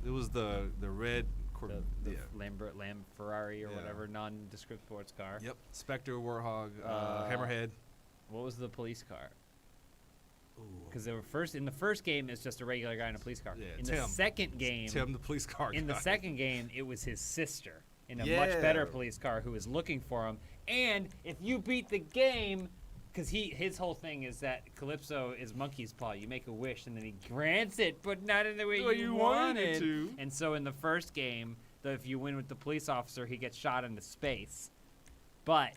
Speaker 1: it was the red.
Speaker 4: the
Speaker 1: yeah.
Speaker 4: Lamb Ferrari or
Speaker 1: Yeah.
Speaker 4: whatever nondescript sports car.
Speaker 1: Yep. Spectre, Warthog,
Speaker 4: Uh,
Speaker 1: Hammerhead.
Speaker 4: What was the police car?
Speaker 1: Ooh.
Speaker 4: Because they were in the first game, it's just a regular guy in a police car.
Speaker 1: Yeah,
Speaker 4: in
Speaker 1: Tim.
Speaker 4: the second game,
Speaker 1: Tim, the police car.
Speaker 4: in the
Speaker 1: guy.
Speaker 4: second game, it was his sister in a much
Speaker 1: Yeah.
Speaker 4: better police car who was looking for him. And if you beat the game, because his whole thing is that Calypso is monkey's paw. You make a wish and then he grants it, but not in the way
Speaker 1: The way you wanted
Speaker 4: wanted.
Speaker 1: to.
Speaker 4: And so in the first game, if you win with the police officer, he gets shot into space. But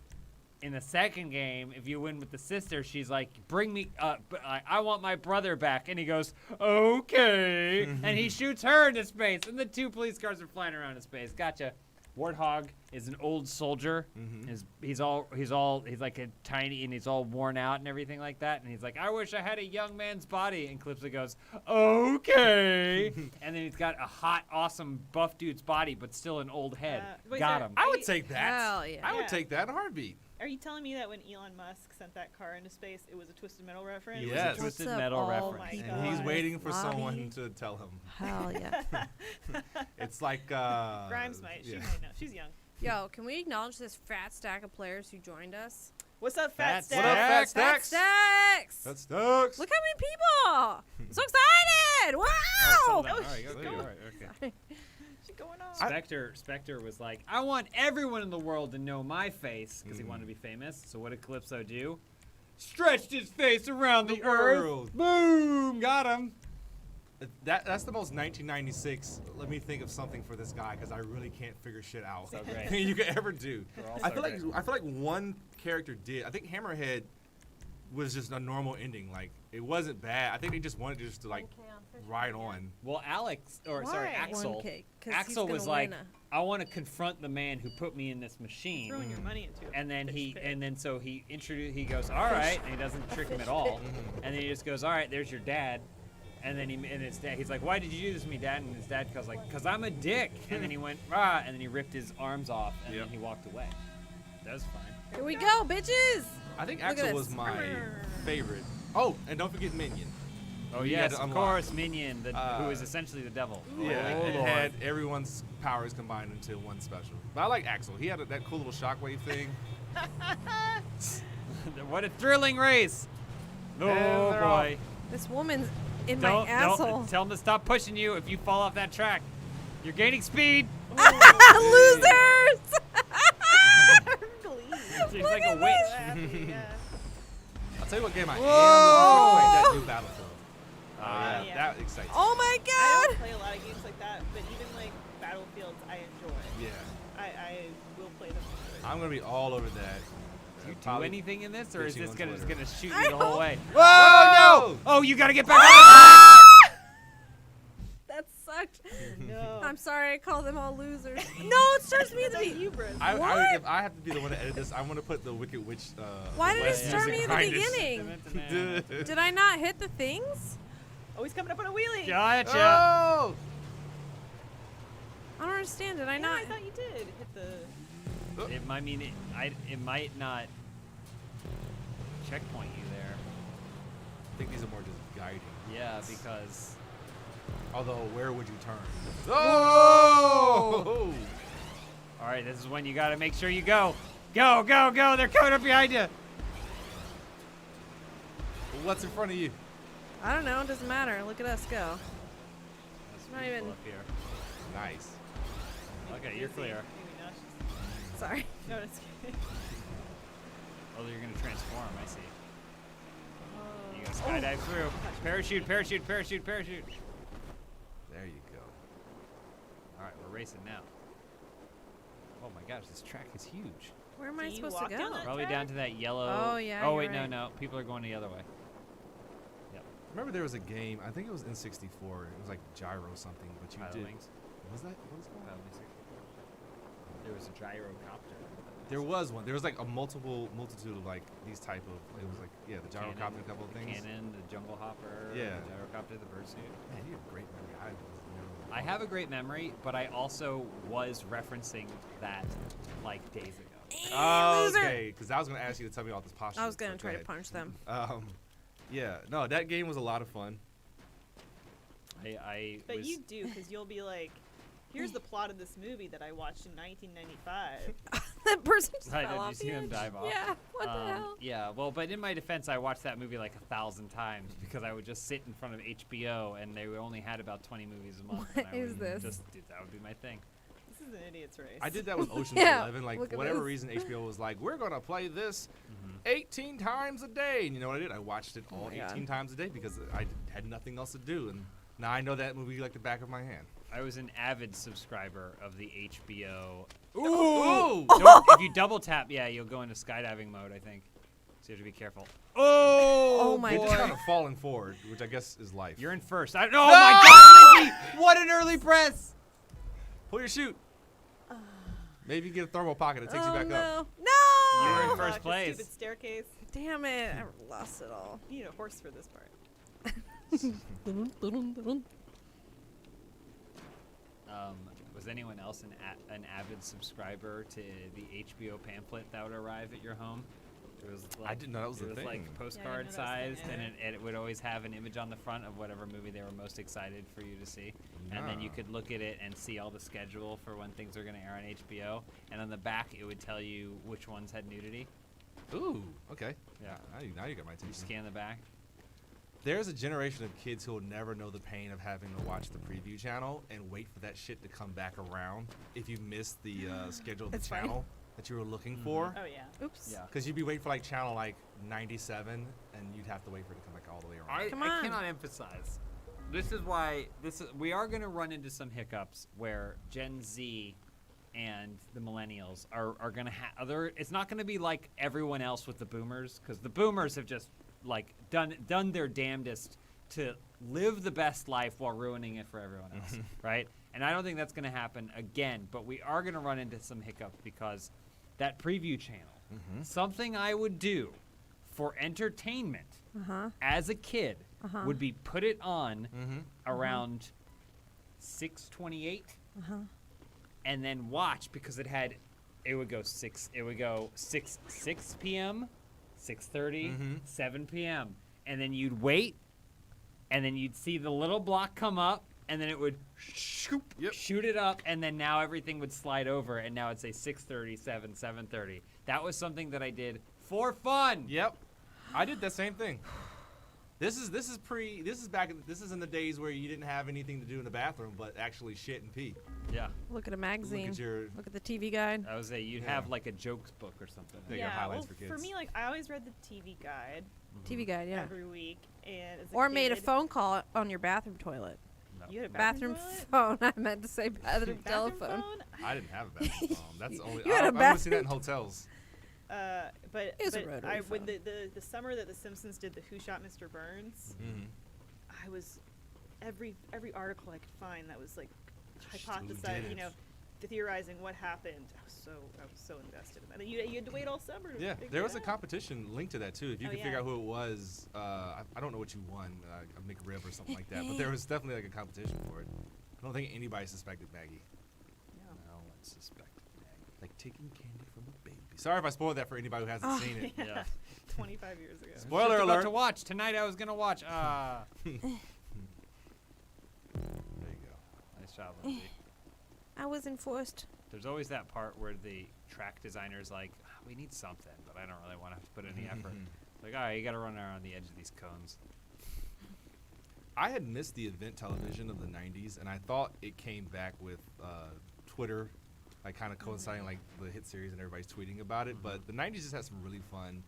Speaker 4: in the second game, if you win with the sister, she's like, "Bring me, I want my brother back." And he goes, "Okay," and he shoots her into space, and the two police cars are flying around in space. Gotcha. Warthog is an old soldier.
Speaker 1: Mhm.
Speaker 4: He's like a tiny, and he's all worn out and everything like that. And he's like, "I wish I had a young man's body." And Calypso goes, "Okay," and then he's got a hot, awesome buff dude's body, but still an old head.
Speaker 5: Wait,
Speaker 4: Got
Speaker 5: so
Speaker 4: him.
Speaker 1: I would take that.
Speaker 2: Hell yeah.
Speaker 1: I would
Speaker 5: Yeah.
Speaker 1: take that in a heartbeat.
Speaker 5: Are you telling me that when Elon Musk sent that car into space, it was a Twisted Metal reference?
Speaker 4: It was
Speaker 1: Yes.
Speaker 4: a Twisted
Speaker 2: What's up,
Speaker 4: Metal
Speaker 2: all
Speaker 4: reference.
Speaker 5: my
Speaker 1: And he's
Speaker 5: God.
Speaker 1: waiting for
Speaker 2: Lobby.
Speaker 1: someone to tell him.
Speaker 2: Hell yeah.
Speaker 1: It's like
Speaker 5: Grimes might. She
Speaker 1: yeah.
Speaker 5: might know. She's young.
Speaker 2: Yo, can we acknowledge this fat stack of players who joined us?
Speaker 5: What's up,
Speaker 4: Fat
Speaker 5: Fat
Speaker 4: Stack?
Speaker 1: What up, Fat
Speaker 5: Stack?
Speaker 2: Fat
Speaker 1: Stacks?
Speaker 2: stacks!
Speaker 1: That sucks.
Speaker 2: Look how many people! I'm so excited! Wow!
Speaker 4: Oh,
Speaker 5: Oh,
Speaker 4: all right,
Speaker 5: she's
Speaker 4: okay,
Speaker 5: going.
Speaker 4: all right, okay.
Speaker 5: What's going on?
Speaker 4: Spectre was like, "I want everyone in the world to know my face," because he wanted to be famous. So what did Calypso do? Stretched his face around the,
Speaker 1: The
Speaker 4: earth.
Speaker 1: world.
Speaker 4: Boom! Got him.
Speaker 1: That's the most 1996. Let me think of something for this guy because I really can't figure shit out.
Speaker 4: So great.
Speaker 1: you could ever do.
Speaker 4: We're all
Speaker 1: I
Speaker 4: so
Speaker 1: feel like
Speaker 4: great.
Speaker 1: one character did. I think Hammerhead was just a normal ending. Like it wasn't bad. I think they just wanted just to like ride on.
Speaker 4: Well, Alex, or sorry,
Speaker 5: Why?
Speaker 4: Axel.
Speaker 2: 1K, 'cause
Speaker 4: Axel
Speaker 2: he's
Speaker 4: was
Speaker 2: gonna
Speaker 4: like,
Speaker 2: win
Speaker 4: "I want to confront the man who put me in this machine."
Speaker 5: Throwing your money into it.
Speaker 4: And then so he introduced. He goes, "All right," and he doesn't trick him at all. And then he just goes, "All right, there's your dad." And then his dad, he's like, "Why did you do this to me, Dad?" And his dad goes like, "Cause I'm a dick." And then he went, "Ah," and then he ripped his arms off, and
Speaker 1: Yep.
Speaker 4: then he walked away. That was fine.
Speaker 2: Here we go, bitches!
Speaker 1: I think
Speaker 2: Look at
Speaker 1: Axel
Speaker 2: this.
Speaker 1: was my favorite. Oh, and don't forget Minion.
Speaker 4: Oh
Speaker 1: You
Speaker 4: yes,
Speaker 1: had to
Speaker 4: of
Speaker 1: unlock.
Speaker 4: course, Minion, who is
Speaker 1: Uh,
Speaker 4: essentially the devil.
Speaker 1: Yeah,
Speaker 4: Oh,
Speaker 1: it
Speaker 4: Lord.
Speaker 1: had everyone's powers combined into one special. But I like Axel. He had that cool little shockwave thing.
Speaker 4: What a thrilling race! Oh
Speaker 1: And they're off.
Speaker 4: boy!
Speaker 2: This woman's in
Speaker 4: Don't
Speaker 2: my asshole.
Speaker 4: tell him to stop pushing you if you fall off that track. You're gaining speed.
Speaker 2: Losers!
Speaker 4: She's like a
Speaker 2: at
Speaker 4: witch.
Speaker 5: Yeah.
Speaker 1: I'll tell you what game I am
Speaker 2: Whoa.
Speaker 1: looking for, that new Battlefield.
Speaker 5: Yeah.
Speaker 1: That excites me.
Speaker 2: Oh my
Speaker 5: I
Speaker 2: god!
Speaker 5: don't play a lot of games like that, but even like Battlefields, I enjoy.
Speaker 1: Yeah.
Speaker 5: I will play them.
Speaker 1: I'm gonna be all over that.
Speaker 4: Do you do
Speaker 1: Probably
Speaker 4: anything in this, or is
Speaker 1: fishing
Speaker 4: this
Speaker 1: on
Speaker 4: gonna just
Speaker 1: Twitter.
Speaker 4: gonna shoot
Speaker 2: I
Speaker 4: you the whole
Speaker 2: hope-
Speaker 4: way?
Speaker 1: Whoa, no!
Speaker 4: Oh, you gotta get back on
Speaker 2: That sucked.
Speaker 5: No.
Speaker 2: I'm sorry I called them all losers. No, it starts me to
Speaker 5: That's
Speaker 2: be.
Speaker 5: hubris.
Speaker 1: If I have to be the one to edit this, I want to put the Wicked Witch.
Speaker 2: Why did it
Speaker 1: West
Speaker 2: start
Speaker 1: music
Speaker 2: me at the
Speaker 1: behind it.
Speaker 2: beginning?
Speaker 4: it.
Speaker 2: Did I not hit the things?
Speaker 5: Oh, he's coming up on a wheelie.
Speaker 4: Gotcha.
Speaker 1: Oh!
Speaker 2: I don't understand. Did I
Speaker 5: Yeah,
Speaker 2: not?
Speaker 5: I thought you did hit the.
Speaker 4: It might mean it might not checkpoint you there.
Speaker 1: I think these are more just guiding.
Speaker 4: Yeah, because
Speaker 1: Although, where would you turn? Oh!
Speaker 4: all right, this is when you gotta make sure you go. Go, go, go! They're coming up behind you.
Speaker 1: What's in front of you?
Speaker 2: I don't know. It doesn't matter. Look at us go.
Speaker 4: That's
Speaker 2: Not
Speaker 4: beautiful
Speaker 2: even-
Speaker 4: up here.
Speaker 1: Nice.
Speaker 4: Okay, you're clear.
Speaker 5: Maybe not. She's-
Speaker 2: Sorry.
Speaker 5: No, it's okay.
Speaker 4: Oh, you're gonna transform. I see.
Speaker 5: Oh.
Speaker 4: You gotta skydive through. Parachute, parachute, parachute, parachute.
Speaker 1: There you go.
Speaker 4: All right, we're racing now. Oh my gosh, this track is huge.
Speaker 2: Where am I
Speaker 5: Do you
Speaker 2: supposed to
Speaker 5: walk down
Speaker 2: go?
Speaker 5: that
Speaker 4: Probably down to that yellow.
Speaker 2: Oh, yeah,
Speaker 4: Oh
Speaker 2: you're
Speaker 4: wait,
Speaker 2: right.
Speaker 4: no, people are going the other way.
Speaker 1: Remember there was a game, I think it was in 64. It was like Gyro something, but you
Speaker 4: Pilot
Speaker 1: did.
Speaker 4: wings.
Speaker 1: Was that? What was it called?
Speaker 4: There was a gyrocopter.
Speaker 1: There was one. There was like a multitude of like these type of. It was like the gyrocopter, a couple of things.
Speaker 4: Cannon, the jungle hopper.
Speaker 1: Yeah.
Speaker 4: The gyrocopter, the birdsuit.
Speaker 1: Man, you have a great memory.
Speaker 4: I have a great memory, but I also was referencing that like days ago.
Speaker 1: Oh,
Speaker 2: Loser.
Speaker 1: okay. Because I was gonna ask you to tell me all this posture.
Speaker 2: I was gonna try to punch them.
Speaker 1: Yeah. No, that game was a lot of fun.
Speaker 4: I
Speaker 5: But
Speaker 4: was,
Speaker 5: you do, because you'll be like, here's the plot of this movie that I watched in 1995.
Speaker 2: That person just
Speaker 4: Right,
Speaker 2: fell
Speaker 4: did you
Speaker 2: off
Speaker 4: see
Speaker 2: the
Speaker 4: him
Speaker 2: edge.
Speaker 4: dive off?
Speaker 2: Yeah. What the hell?
Speaker 4: Yeah, well, but in my defense, I watched that movie like 1,000 times because I would just sit in front of HBO and they only had about 20 movies a month.
Speaker 2: What
Speaker 4: and I
Speaker 2: is
Speaker 4: would
Speaker 2: this?
Speaker 4: that would be my thing.
Speaker 5: This is an idiot's race.
Speaker 1: I did that with Ocean's
Speaker 2: Yeah,
Speaker 1: 11. Like,
Speaker 2: look
Speaker 1: for
Speaker 2: at
Speaker 1: whatever
Speaker 2: this.
Speaker 1: reason, HBO was like, we're going to play this 18 times a day. And you know what I did? I watched it all
Speaker 2: my God.
Speaker 1: 18 times a day because I had nothing else to do. And now I know that movie like the back of my hand.
Speaker 4: I was an avid subscriber of the HBO.
Speaker 1: Ooh!
Speaker 4: If you double tap, yeah, you'll go into skydiving mode, I think. So you have to be careful.
Speaker 2: Oh my
Speaker 1: You're just
Speaker 2: boy.
Speaker 1: kind of falling forward, which I guess is life.
Speaker 4: You're in first. Oh my God, Lindsay! What an early press!
Speaker 1: Pull your chute. Maybe you get a thermal pocket that takes you back up.
Speaker 2: No!
Speaker 4: You're in
Speaker 5: Fuck,
Speaker 4: first
Speaker 5: the
Speaker 4: place.
Speaker 5: Stupid staircase.
Speaker 2: Damn it. I lost it all.
Speaker 5: You need a horse for this part.
Speaker 4: Was anyone else an avid subscriber to the HBO pamphlet that would arrive at your home? It was like,
Speaker 1: I didn't know that was
Speaker 4: it
Speaker 1: a
Speaker 4: was
Speaker 1: thing.
Speaker 4: like postcard
Speaker 5: know that was a thing,
Speaker 4: sized,
Speaker 5: yeah.
Speaker 4: and it would always have an image on the front of whatever movie they were most excited for you to see. And then you
Speaker 1: Ah.
Speaker 4: could look at it and see all the schedule for when things are going to air on HBO. And on the back, it would tell you which ones had nudity.
Speaker 1: Ooh, okay.
Speaker 4: Yeah.
Speaker 1: Now you got my
Speaker 4: You
Speaker 1: attention.
Speaker 4: scan the back.
Speaker 1: There's a generation of kids who will never know the pain of having to watch the preview channel and wait for that shit to come back around if you missed the schedule of the
Speaker 2: That's funny.
Speaker 1: channel that you were looking for.
Speaker 5: Oh, yeah.
Speaker 2: Oops.
Speaker 4: Yeah.
Speaker 1: Because you'd be waiting for like channel like 97 and you'd have to wait for it to come back all the way around.
Speaker 2: Come
Speaker 4: I
Speaker 2: on.
Speaker 4: cannot emphasize. This is why we are going to run into some hiccups where Gen Z and the millennials are going to have it's not going to be like everyone else with the boomers, because the boomers have just like done their damnedest to live the best life while ruining it for everyone else, right? And I don't think that's going to happen again, but we are going to run into some hiccups because that preview channel, something I would do for entertainment as a kid would be put it on around 6:28 and then watch, because it would go 6 p.m., 6:30, 7 p.m. and then you'd wait and then you'd see the little block come up and then it would shoot it up, and then now everything would slide over and now it'd say 6:30, 7:30. That was something that I did for fun.
Speaker 1: Yep. I did that same thing. This is in the days where you didn't have anything to do in the bathroom but actually shit and pee.
Speaker 4: Yeah.
Speaker 2: Look at a magazine.
Speaker 1: your-
Speaker 2: Look at the TV guide.
Speaker 4: I would say you'd
Speaker 1: Yeah.
Speaker 4: have like a jokes book or something.
Speaker 1: They got highlights
Speaker 5: well,
Speaker 1: for kids.
Speaker 5: me, like I always read the TV guide
Speaker 2: TV guide, yeah.
Speaker 5: every week, and as a
Speaker 2: Or made a
Speaker 5: kid-
Speaker 2: phone call on your bathroom toilet.
Speaker 4: No.
Speaker 5: You had a
Speaker 2: Bathroom
Speaker 5: toilet?
Speaker 2: phone. I meant to say bathroom
Speaker 5: Bathroom
Speaker 2: telephone.
Speaker 5: phone?
Speaker 1: I didn't have a bathroom phone. That's only
Speaker 2: You had a
Speaker 1: I've only seen that in
Speaker 2: bathroom-
Speaker 1: hotels.
Speaker 5: But
Speaker 2: It was a
Speaker 5: but
Speaker 2: rotary
Speaker 5: when
Speaker 2: phone.
Speaker 5: the summer that The Simpsons did the Who Shot Mr. Burns,
Speaker 1: Mm-hmm.
Speaker 5: I was every article I could find that was like
Speaker 1: Just who did
Speaker 5: hypothesizing,
Speaker 1: it.
Speaker 5: theorizing what happened. I was so invested in that. And you had to wait all summer to
Speaker 1: Yeah,
Speaker 5: figure
Speaker 1: there
Speaker 5: it
Speaker 1: was a
Speaker 5: out.
Speaker 1: competition linked to that too. If you
Speaker 5: Oh,
Speaker 1: could
Speaker 5: yeah.
Speaker 1: figure out who it was, I don't know what you won, a McRib or something like that. But there was definitely like a competition for it. I don't think anybody suspected Maggie.
Speaker 5: No.
Speaker 4: No one suspected Maggie.
Speaker 1: Like taking candy from a baby. Sorry if I spoiled that for anybody who hasn't seen it.
Speaker 4: Yeah.
Speaker 5: 25 years ago.
Speaker 1: Spoiler
Speaker 4: Just about
Speaker 1: alert.
Speaker 4: to watch tonight. I was gonna watch.
Speaker 1: There you go.
Speaker 4: Nice job, Lindsay.
Speaker 2: I was enforced.
Speaker 4: There's always that part where the track designer's like, we need something, but I don't really want to have to put any effort. Like, all right, you got to run around the edge of these cones.
Speaker 1: I had missed the event television of the 90s, and I thought it came back with Twitter, like kind of coinciding like the hit series and everybody's tweeting about it. But the 90s just had some really fun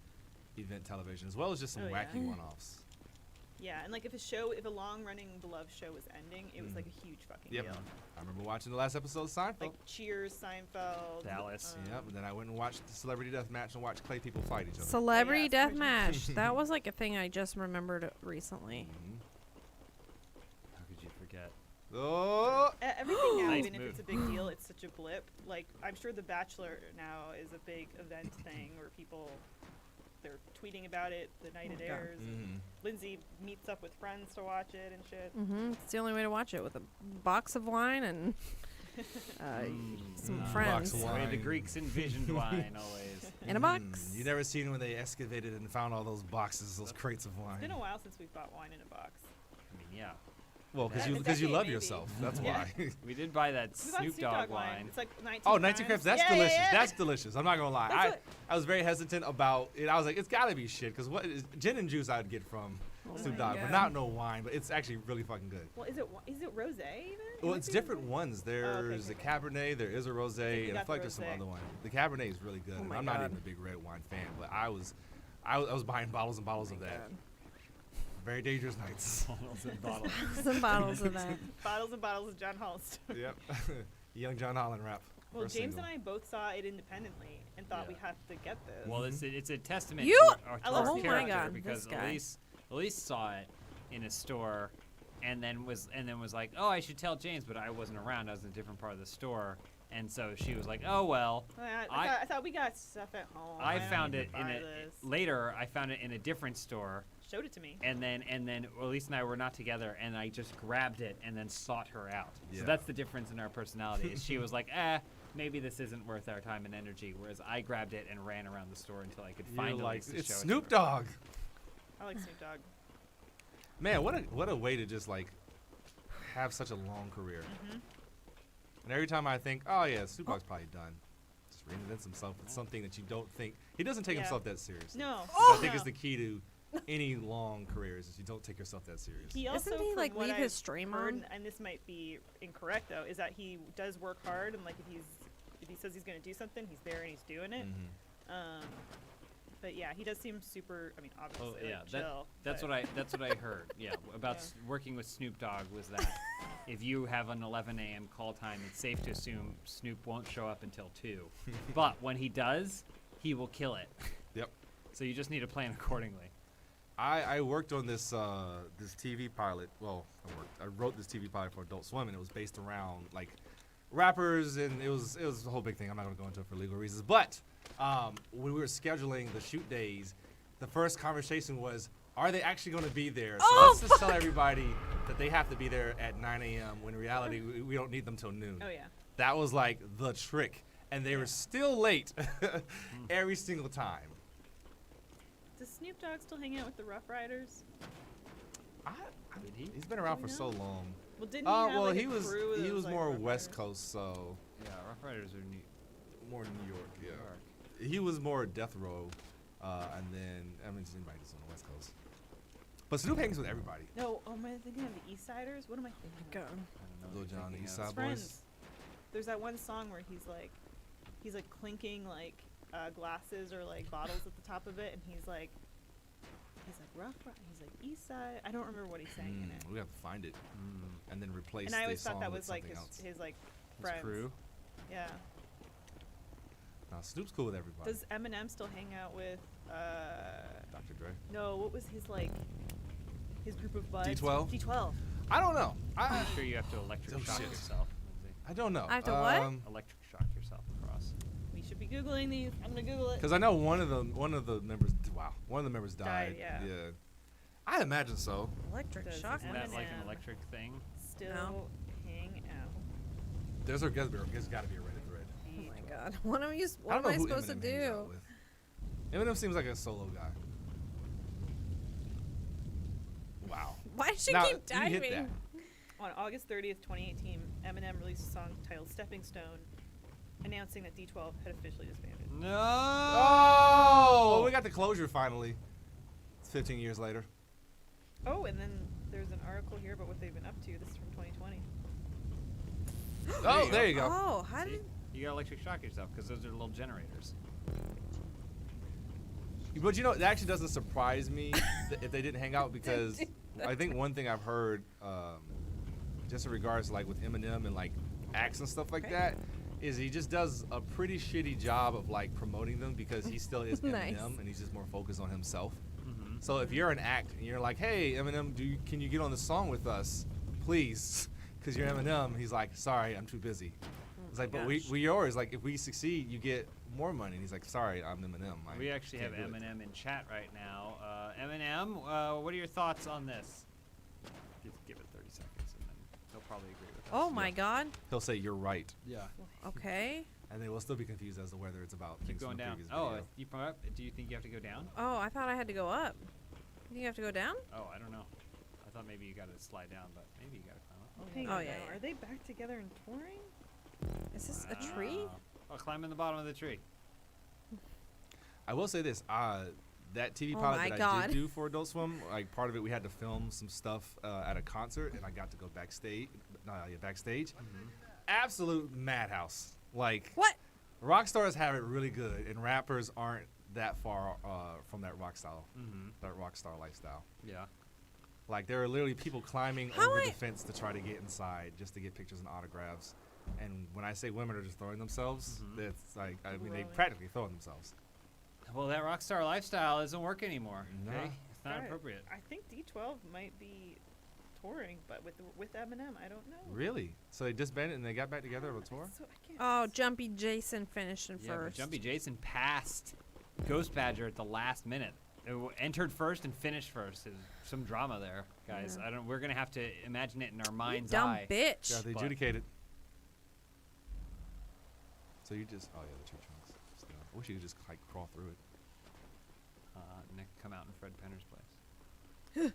Speaker 1: event television, as well as just some
Speaker 5: Oh, yeah.
Speaker 1: wacky one-offs.
Speaker 5: Yeah, and like if a long-running beloved show was ending, it was like a huge fucking
Speaker 1: Yep.
Speaker 5: deal.
Speaker 1: I remember watching the last episode of Seinfeld.
Speaker 5: Like Cheers, Seinfeld,
Speaker 4: Dallas.
Speaker 1: Yep, and then I went and watched the Celebrity Death Match and watched Clay people fight each other.
Speaker 2: Celebrity
Speaker 5: Yeah,
Speaker 2: Deathmatch. That was like a thing I just remembered recently.
Speaker 1: Mhm.
Speaker 4: How could you forget?
Speaker 1: Oh,
Speaker 5: Everything now,
Speaker 4: Nice
Speaker 5: even if
Speaker 4: move.
Speaker 5: it's a big deal, it's such a blip. Like I'm sure The Bachelor now is a big event thing where they're tweeting about it the night it
Speaker 2: Oh, God.
Speaker 5: airs.
Speaker 1: Mhm.
Speaker 5: Lindsay meets up with friends to watch it and shit.
Speaker 2: It's the only way to watch it, with a box of wine and some
Speaker 1: Box
Speaker 2: friends.
Speaker 1: of
Speaker 4: The way the
Speaker 1: Wine.
Speaker 4: Greeks envisioned wine always.
Speaker 2: In a box.
Speaker 1: You never seen when they excavated and found all those boxes, those crates of wine.
Speaker 5: It's been a while since we've bought wine in a box.
Speaker 4: I mean, yeah.
Speaker 1: Well, because
Speaker 5: Yeah,
Speaker 1: you
Speaker 5: a
Speaker 1: because you
Speaker 5: decade
Speaker 1: love
Speaker 5: maybe.
Speaker 1: yourself. That's
Speaker 5: Yeah.
Speaker 1: why.
Speaker 4: We did buy that
Speaker 5: We bought
Speaker 4: Snoop Dogg wine.
Speaker 5: It's like 19
Speaker 1: Oh, 19
Speaker 5: crimes.
Speaker 1: crepes. That's
Speaker 5: Yeah,
Speaker 1: delicious.
Speaker 5: yeah, yeah.
Speaker 1: That's delicious. I'm not gonna lie.
Speaker 5: That's what-
Speaker 1: I was very hesitant about it. I was like, it's gotta be shit, because what is gin and juice I'd get from Snoop
Speaker 2: my
Speaker 1: Dogg, but
Speaker 2: God.
Speaker 1: not no wine. But it's actually really fucking good.
Speaker 5: Well, is it rosé even?
Speaker 1: Well,
Speaker 5: It
Speaker 1: it's
Speaker 5: might be
Speaker 1: different
Speaker 5: rosé.
Speaker 1: ones. There's
Speaker 5: okay.
Speaker 1: a Cabernet, there is a rosé,
Speaker 5: we
Speaker 1: and I
Speaker 5: got
Speaker 1: feel like
Speaker 5: the
Speaker 1: there's some
Speaker 5: rosé.
Speaker 1: other one. The Cabernet is really good.
Speaker 2: Oh
Speaker 1: and
Speaker 2: my
Speaker 1: I'm not
Speaker 2: God.
Speaker 1: even a big red wine fan, but I was buying bottles and bottles of that. Very dangerous nights.
Speaker 4: Bottles and bottles.
Speaker 2: Some bottles of that.
Speaker 5: Bottles and bottles of John Holst.
Speaker 1: Yep. Young John Holland rap.
Speaker 5: Well,
Speaker 1: First
Speaker 5: James
Speaker 1: single.
Speaker 5: and I both saw it independently and thought
Speaker 4: Yeah.
Speaker 5: we have to get this.
Speaker 4: Well, it's a testament
Speaker 2: You-
Speaker 4: to our,
Speaker 5: I love
Speaker 4: our
Speaker 5: Snoop
Speaker 4: character
Speaker 5: Dogg.
Speaker 2: Oh my God,
Speaker 4: because
Speaker 2: this guy.
Speaker 4: Elise saw it in a store, and then was like, oh, I should tell James, but I wasn't around. I was in a different part of the store, and so she was like, oh well.
Speaker 5: I thought we got stuff at home.
Speaker 4: I
Speaker 5: don't
Speaker 4: found
Speaker 5: need
Speaker 4: it
Speaker 5: to
Speaker 4: in
Speaker 5: buy
Speaker 4: a
Speaker 5: this.
Speaker 4: later. I found it in a different store,
Speaker 5: Showed it to me.
Speaker 4: and then Elise and I were not together, and I just grabbed it and then sought her out.
Speaker 1: Yeah.
Speaker 4: So that's the difference in our personality. Is she was like, maybe this isn't worth our time and energy, whereas I grabbed it and ran around the store until I could
Speaker 1: You're
Speaker 4: find
Speaker 1: like,
Speaker 4: Elise to
Speaker 1: it's
Speaker 4: show it to
Speaker 1: Snoop
Speaker 4: her.
Speaker 1: Dogg.
Speaker 5: I like Snoop Dogg.
Speaker 1: Man, what a way to just like have such a long career.
Speaker 5: Mm-hmm.
Speaker 1: And every time I think, oh yeah, Snoop Dogg's probably done, just reinvents himself with something that you don't think he doesn't take
Speaker 5: Yeah.
Speaker 1: himself that seriously.
Speaker 5: No.
Speaker 1: Which I think
Speaker 5: no.
Speaker 1: is the key to any long careers is you don't take yourself that serious.
Speaker 5: He also,
Speaker 2: Doesn't he
Speaker 5: from
Speaker 2: like
Speaker 5: what
Speaker 2: leave
Speaker 5: I've
Speaker 2: his stream
Speaker 5: heard,
Speaker 2: on?
Speaker 5: and this might be incorrect though, is that he does work hard, and like if he says he's going to do something, he's there and he's doing it.
Speaker 1: Mhm.
Speaker 5: But yeah, he does seem super. I mean, obviously,
Speaker 4: Oh yeah,
Speaker 5: like, chill.
Speaker 4: that's
Speaker 5: but-
Speaker 4: what I heard. Yeah, about
Speaker 5: Yeah.
Speaker 4: working with Snoop Dogg was that if you have an 11 a.m. call time, it's safe to assume Snoop won't show up until 2. But when he does, he will kill it.
Speaker 1: Yep.
Speaker 4: So you just need to plan accordingly.
Speaker 1: I worked on this this TV pilot. Well, I wrote this TV pilot for Adult Swim, and it was based around like rappers, and it was a whole big thing. I'm not gonna go into it for legal reasons, but when we were scheduling the shoot days, the first conversation was, are they actually going to be there? So let's just tell everybody that they have to be there at 9 a.m. when in reality we don't need them till noon.
Speaker 5: Oh yeah.
Speaker 1: That was like the trick, and they were still late every single time.
Speaker 5: Does Snoop Dogg still hang out with the Rough Riders?
Speaker 4: Did he?
Speaker 1: He's been around
Speaker 5: Do
Speaker 1: for
Speaker 5: we
Speaker 1: so
Speaker 5: know?
Speaker 1: long.
Speaker 5: Well, didn't he have
Speaker 1: Well,
Speaker 5: like
Speaker 1: he
Speaker 5: a
Speaker 1: was
Speaker 5: crew that
Speaker 1: he was
Speaker 5: like,
Speaker 1: more
Speaker 5: Rough
Speaker 1: West
Speaker 5: Riders?
Speaker 1: Coast, so
Speaker 4: Yeah, Rough Riders are
Speaker 1: more New York. Yeah,
Speaker 4: York.
Speaker 1: he was more Death Row, and then I mean just anybody that's on the West Coast. But Snoop hangs with everybody.
Speaker 5: No, am I thinking of the East Siders? What am I thinking?
Speaker 2: Go.
Speaker 4: I don't know
Speaker 1: Lil
Speaker 4: what you're
Speaker 1: Jon, the
Speaker 4: thinking
Speaker 1: East
Speaker 4: of.
Speaker 1: Side
Speaker 5: Friends.
Speaker 1: Boys.
Speaker 5: There's that one song where he's like clinking like glasses or like bottles at the top of it, and he's like rough. He's like East Side. I don't remember what he's saying in it.
Speaker 1: We have to find it and then replace.
Speaker 5: And I always
Speaker 1: the
Speaker 5: thought
Speaker 1: song
Speaker 5: that
Speaker 1: with
Speaker 5: was like
Speaker 1: something else.
Speaker 5: his like
Speaker 4: His
Speaker 5: friends.
Speaker 4: crew.
Speaker 5: Yeah.
Speaker 1: Nah, Snoop's cool with everybody.
Speaker 5: Does Eminem still hang out with
Speaker 1: Dr. Dre.
Speaker 5: no, what was his group of buds?
Speaker 1: D12?
Speaker 5: D12.
Speaker 1: I don't know.
Speaker 4: I'm sure you have to electric
Speaker 1: Oh,
Speaker 4: shock
Speaker 1: shit.
Speaker 4: yourself. Lindsay.
Speaker 1: I don't know.
Speaker 2: I have to what?
Speaker 4: Electric shock yourself across.
Speaker 5: We should be googling these. I'm gonna Google it.
Speaker 1: Because I know one of the members. Wow, one of the members died.
Speaker 5: Yeah.
Speaker 1: I imagine so.
Speaker 2: Electric
Speaker 5: Does
Speaker 2: shock.
Speaker 4: Isn't that like an
Speaker 5: Eminem.
Speaker 4: electric thing?
Speaker 5: Still
Speaker 2: No.
Speaker 5: hang out.
Speaker 1: There's got to be a Reddit thread.
Speaker 2: Oh my god. What am
Speaker 1: I
Speaker 2: I
Speaker 1: don't know who
Speaker 2: supposed to
Speaker 1: Eminem hangs out
Speaker 2: do?
Speaker 1: with. Eminem seems like a solo guy. Wow.
Speaker 2: Why did she
Speaker 1: Now,
Speaker 2: keep
Speaker 1: you hit
Speaker 2: diving?
Speaker 1: that.
Speaker 5: On August 30th, 2018, Eminem released a song titled "Stepping Stone," announcing that D12 had officially disbanded.
Speaker 4: No.
Speaker 1: Oh, well, we got the closure finally. It's 15 years later.
Speaker 5: Oh, and then there's an article here about what they've been up to. This is from 2020.
Speaker 1: Oh, there you go.
Speaker 2: Oh, how
Speaker 4: See?
Speaker 2: did?
Speaker 4: You got electric shock yourself because those are little generators.
Speaker 1: But you know, it actually doesn't surprise me if they didn't hang out because I think one thing I've heard, just in regards to like with Eminem and like acts and stuff like that, is he just does a pretty shitty job of like promoting them because he still is Eminem
Speaker 2: Nice.
Speaker 1: and he's just more focused on himself.
Speaker 4: Mm-hmm.
Speaker 1: So if you're an act and you're like, hey Eminem, can you get on the song with us, please? Because you're Eminem, he's like, sorry, I'm too busy. It's like, but we yours. Like, if we succeed, you get more money. And he's like, sorry, I'm Eminem.
Speaker 4: We actually have
Speaker 1: can't do it."
Speaker 4: Eminem in chat right now. Eminem, what are your thoughts on this? Just give it 30 seconds, and then he'll probably agree with us.
Speaker 2: Oh my god.
Speaker 1: He'll say you're right,
Speaker 4: Yeah.
Speaker 2: Okay.
Speaker 1: and they will still be confused as to whether it's about
Speaker 4: Keep
Speaker 1: things from
Speaker 4: going
Speaker 1: the
Speaker 4: down.
Speaker 1: previous
Speaker 4: Oh,
Speaker 1: video.
Speaker 4: you brought up. Do you think you have to go down?
Speaker 2: Oh, I thought I had to go up. You think you have to go down?
Speaker 4: Oh, I don't know. I thought maybe you got to slide down, but maybe you got to climb up.
Speaker 5: Hang
Speaker 2: Oh,
Speaker 5: on
Speaker 2: yeah,
Speaker 5: now.
Speaker 2: yeah.
Speaker 5: Are they back together and touring?
Speaker 2: Is this a tree?
Speaker 4: Wow. Oh, climb in the bottom of the tree.
Speaker 1: I will say this: that TV
Speaker 2: Oh
Speaker 1: pilot
Speaker 2: my
Speaker 1: that I
Speaker 2: God.
Speaker 1: did do for Adult Swim, like part of it, we had to film some stuff at a concert, and I got to go backstage. Backstage, absolute madhouse. Like
Speaker 2: What?
Speaker 1: rock stars have it really good, and rappers aren't that far from that rock star lifestyle.
Speaker 4: Yeah.
Speaker 1: Like there are literally people climbing
Speaker 2: How
Speaker 1: over
Speaker 2: I-
Speaker 1: the fence to try to get inside, just to get pictures and autographs. And when I say women are just throwing themselves, it's like they
Speaker 5: Really?
Speaker 1: practically throwing themselves.
Speaker 4: Well, that rock star lifestyle doesn't work anymore.
Speaker 1: Nah.
Speaker 4: Okay, it's not
Speaker 5: Alright.
Speaker 4: appropriate.
Speaker 5: I think D12 might be touring, but with Eminem, I don't know.
Speaker 1: Really? So they disbanded and they got back together on tour?
Speaker 5: So I can't.
Speaker 2: Oh, Jumpy Jason finished in
Speaker 4: Yeah, but
Speaker 2: first.
Speaker 4: Jumpy Jason passed Ghost Badger at the last minute. It entered first and finished first. There's some drama there, guys.
Speaker 2: Yeah.
Speaker 4: We're gonna have to imagine it in our
Speaker 2: You
Speaker 4: mind's
Speaker 2: dumb
Speaker 4: eye.
Speaker 2: bitch.
Speaker 1: Yeah, they
Speaker 4: But-
Speaker 1: adjudicated. So you just, oh yeah, the tree trunks. Still. I wish you could just like crawl through it.
Speaker 4: Nick, come out in Fred Penner's place.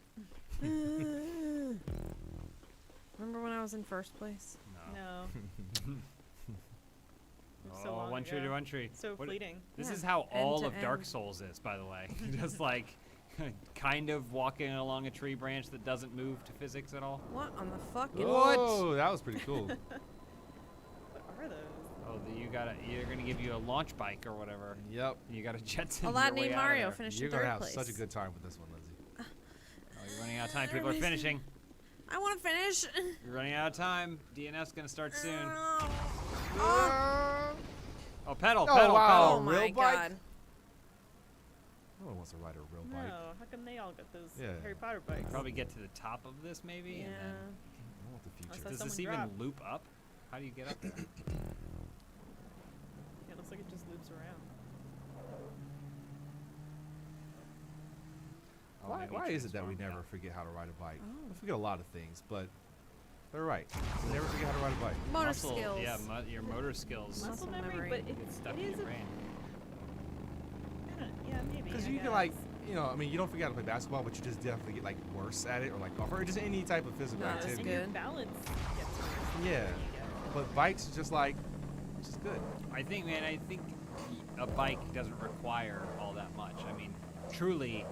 Speaker 2: Remember when I was in first place?
Speaker 5: No.
Speaker 4: Oh,
Speaker 5: So long
Speaker 4: one tree to
Speaker 5: ago.
Speaker 4: one tree.
Speaker 5: So
Speaker 4: What-
Speaker 5: fleeting.
Speaker 4: This
Speaker 2: Yeah.
Speaker 4: is how
Speaker 2: End
Speaker 4: all
Speaker 2: to
Speaker 4: of Dark
Speaker 2: end.
Speaker 4: Souls is, by the way. Just like kind of walking along a tree branch that doesn't move to physics at all.
Speaker 2: What on the fucking?
Speaker 1: Oh, that was pretty cool.
Speaker 5: What are those?
Speaker 4: Oh, you're gonna give you a launch bike or whatever.
Speaker 1: Yep.
Speaker 4: You got to jetson
Speaker 2: Aladdin
Speaker 4: your way
Speaker 2: named
Speaker 4: out of
Speaker 2: Mario
Speaker 4: there.
Speaker 2: finished
Speaker 1: You're
Speaker 2: in
Speaker 1: gonna
Speaker 2: third
Speaker 1: have
Speaker 2: place.
Speaker 1: such a good time with this one, Lindsay.
Speaker 4: Oh, you're running out of time. People are finishing.
Speaker 2: I want to finish.
Speaker 4: You're running out of time. DNF's gonna start soon.
Speaker 2: Oh,
Speaker 4: Oh, pedal,
Speaker 1: Oh,
Speaker 4: pedal,
Speaker 1: wow.
Speaker 2: oh
Speaker 1: real
Speaker 2: my
Speaker 1: bike?
Speaker 2: god.
Speaker 1: No one wants to ride a real
Speaker 5: No,
Speaker 1: bike.
Speaker 5: how come they all got those
Speaker 1: Yeah.
Speaker 5: Harry Potter bikes?
Speaker 4: pedal. Probably get to the top of this maybe.
Speaker 2: Yeah.
Speaker 4: And then,
Speaker 1: I want the
Speaker 5: Unless
Speaker 1: future.
Speaker 4: does
Speaker 5: someone
Speaker 4: this even
Speaker 5: dropped.
Speaker 4: loop up? How do you get up there?
Speaker 5: It looks like it just loops around.
Speaker 4: Oh,
Speaker 1: Why,
Speaker 4: maybe
Speaker 1: why is it that we
Speaker 4: transform.
Speaker 1: never forget how to ride a bike?
Speaker 2: Oh.
Speaker 1: We forget a lot of things, but they're right. We never forget how to ride a bike.
Speaker 2: Motor
Speaker 4: Muscle-
Speaker 2: skills.
Speaker 4: Yeah, your motor skills.
Speaker 5: Muscle memory,
Speaker 2: memory.
Speaker 5: but
Speaker 4: Get
Speaker 5: it's,
Speaker 4: stuck
Speaker 5: it
Speaker 4: in
Speaker 5: is
Speaker 4: your
Speaker 5: a,
Speaker 4: brain.
Speaker 5: yeah, maybe.
Speaker 1: Because
Speaker 5: I
Speaker 1: you can like,
Speaker 5: guess.
Speaker 1: you know, I mean, you don't forget how to play basketball, but you just definitely get like worse at it, or like golf, or just any type of physical
Speaker 2: No, that's
Speaker 1: activity.
Speaker 5: And your
Speaker 2: good.
Speaker 5: balance gets worse.
Speaker 1: Yeah,
Speaker 5: You get-
Speaker 1: but bikes is just like, it's just good.
Speaker 4: I think a bike doesn't require all that much. I mean, truly,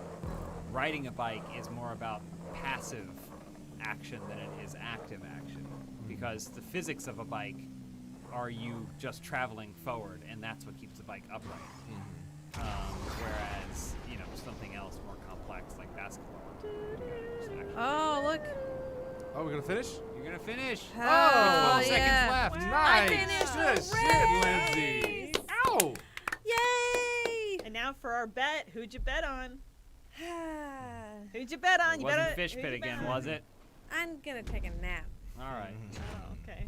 Speaker 4: riding a bike is more about passive action than it is active action, because the physics of a bike are you just traveling forward, and that's what keeps the bike upright. Whereas, something else more complex like basketball.
Speaker 2: Oh, look.
Speaker 1: Oh, we're gonna finish?
Speaker 4: You're gonna finish.
Speaker 2: Oh,
Speaker 4: 12 seconds
Speaker 2: yeah.
Speaker 4: left.
Speaker 2: I
Speaker 1: Nice.
Speaker 2: finished
Speaker 1: Good
Speaker 2: the
Speaker 1: shit,
Speaker 2: race.
Speaker 1: Lindsay. Ow!
Speaker 2: Yay!
Speaker 5: And now for our bet. Who'd you bet on? Who'd you bet on?
Speaker 4: It
Speaker 5: You
Speaker 4: wasn't
Speaker 5: bet
Speaker 4: fish
Speaker 5: who'd
Speaker 4: pit
Speaker 5: you bet
Speaker 4: again,
Speaker 5: on?
Speaker 4: was it?
Speaker 2: I'm gonna take a nap.
Speaker 4: All right.
Speaker 5: Oh, okay.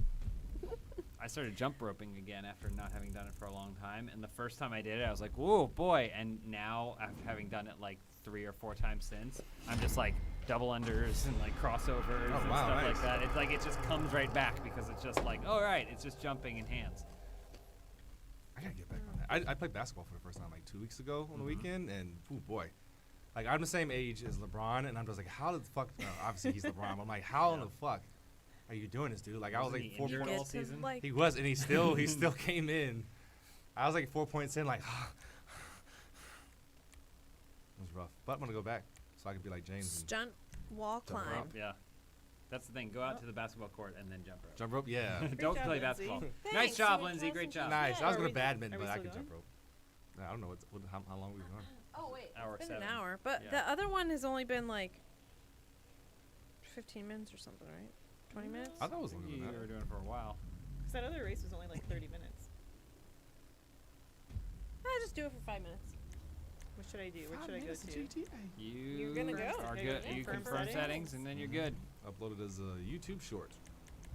Speaker 4: I started jump roping again after not having done it for a long time. And the first time I did it, I was like, whoa, boy. And now, after having done it like 3 or 4 times since, I'm just like double unders and like crossovers and
Speaker 1: wow,
Speaker 4: stuff
Speaker 1: nice.
Speaker 4: like that. It's like it just comes right back because it's just like, all right, it's just jumping in hands.
Speaker 1: I gotta get back on that. I played basketball for the first time like 2 weeks ago on the weekend, and oh boy, like I'm the same age as LeBron, and I'm just like, how the fuck? Obviously he's LeBron, but I'm like, how in the fuck are you doing this, dude? Like I was
Speaker 4: Wasn't
Speaker 1: like
Speaker 4: he
Speaker 1: 4
Speaker 4: injured
Speaker 1: points.
Speaker 4: all season?
Speaker 2: Like,
Speaker 1: He was, and he still came in. I was like 4 points in, like it was rough. But I'm gonna go back so I could be like James and
Speaker 2: stunt wall
Speaker 1: Jump
Speaker 2: climb.
Speaker 1: rope.
Speaker 4: Yeah. That's the thing. Go out to the basketball court and then jump rope.
Speaker 1: jump rope. Yeah,
Speaker 4: Don't
Speaker 5: job,
Speaker 4: play
Speaker 5: Lindsay.
Speaker 4: basketball.
Speaker 2: Thanks.
Speaker 4: Nice job,
Speaker 2: So
Speaker 4: Lindsay. Great job.
Speaker 1: nice. I was
Speaker 5: Are
Speaker 1: gonna
Speaker 5: we-
Speaker 1: badminton,
Speaker 5: are we
Speaker 1: but I
Speaker 5: still
Speaker 1: could jump
Speaker 5: going?
Speaker 1: rope. I don't know how long we've gone.
Speaker 2: Oh wait,
Speaker 4: Hour
Speaker 2: it's been
Speaker 4: 7.
Speaker 2: an hour, but
Speaker 4: Yeah.
Speaker 2: the other one has only been like 15 minutes or something, right? 20 minutes.
Speaker 1: I thought it was longer
Speaker 4: You
Speaker 1: than that.
Speaker 4: were doing it for a while.
Speaker 5: Because that other race was only like 30 minutes.
Speaker 2: I just do it for 5 minutes.
Speaker 5: What should I do? What should I go to?
Speaker 4: You
Speaker 2: gonna go.
Speaker 4: are
Speaker 5: Confirm
Speaker 4: good.
Speaker 5: settings.
Speaker 4: You
Speaker 5: Confirm
Speaker 4: confirm
Speaker 5: settings.
Speaker 4: settings and then you're good.
Speaker 1: Uploaded as a YouTube short.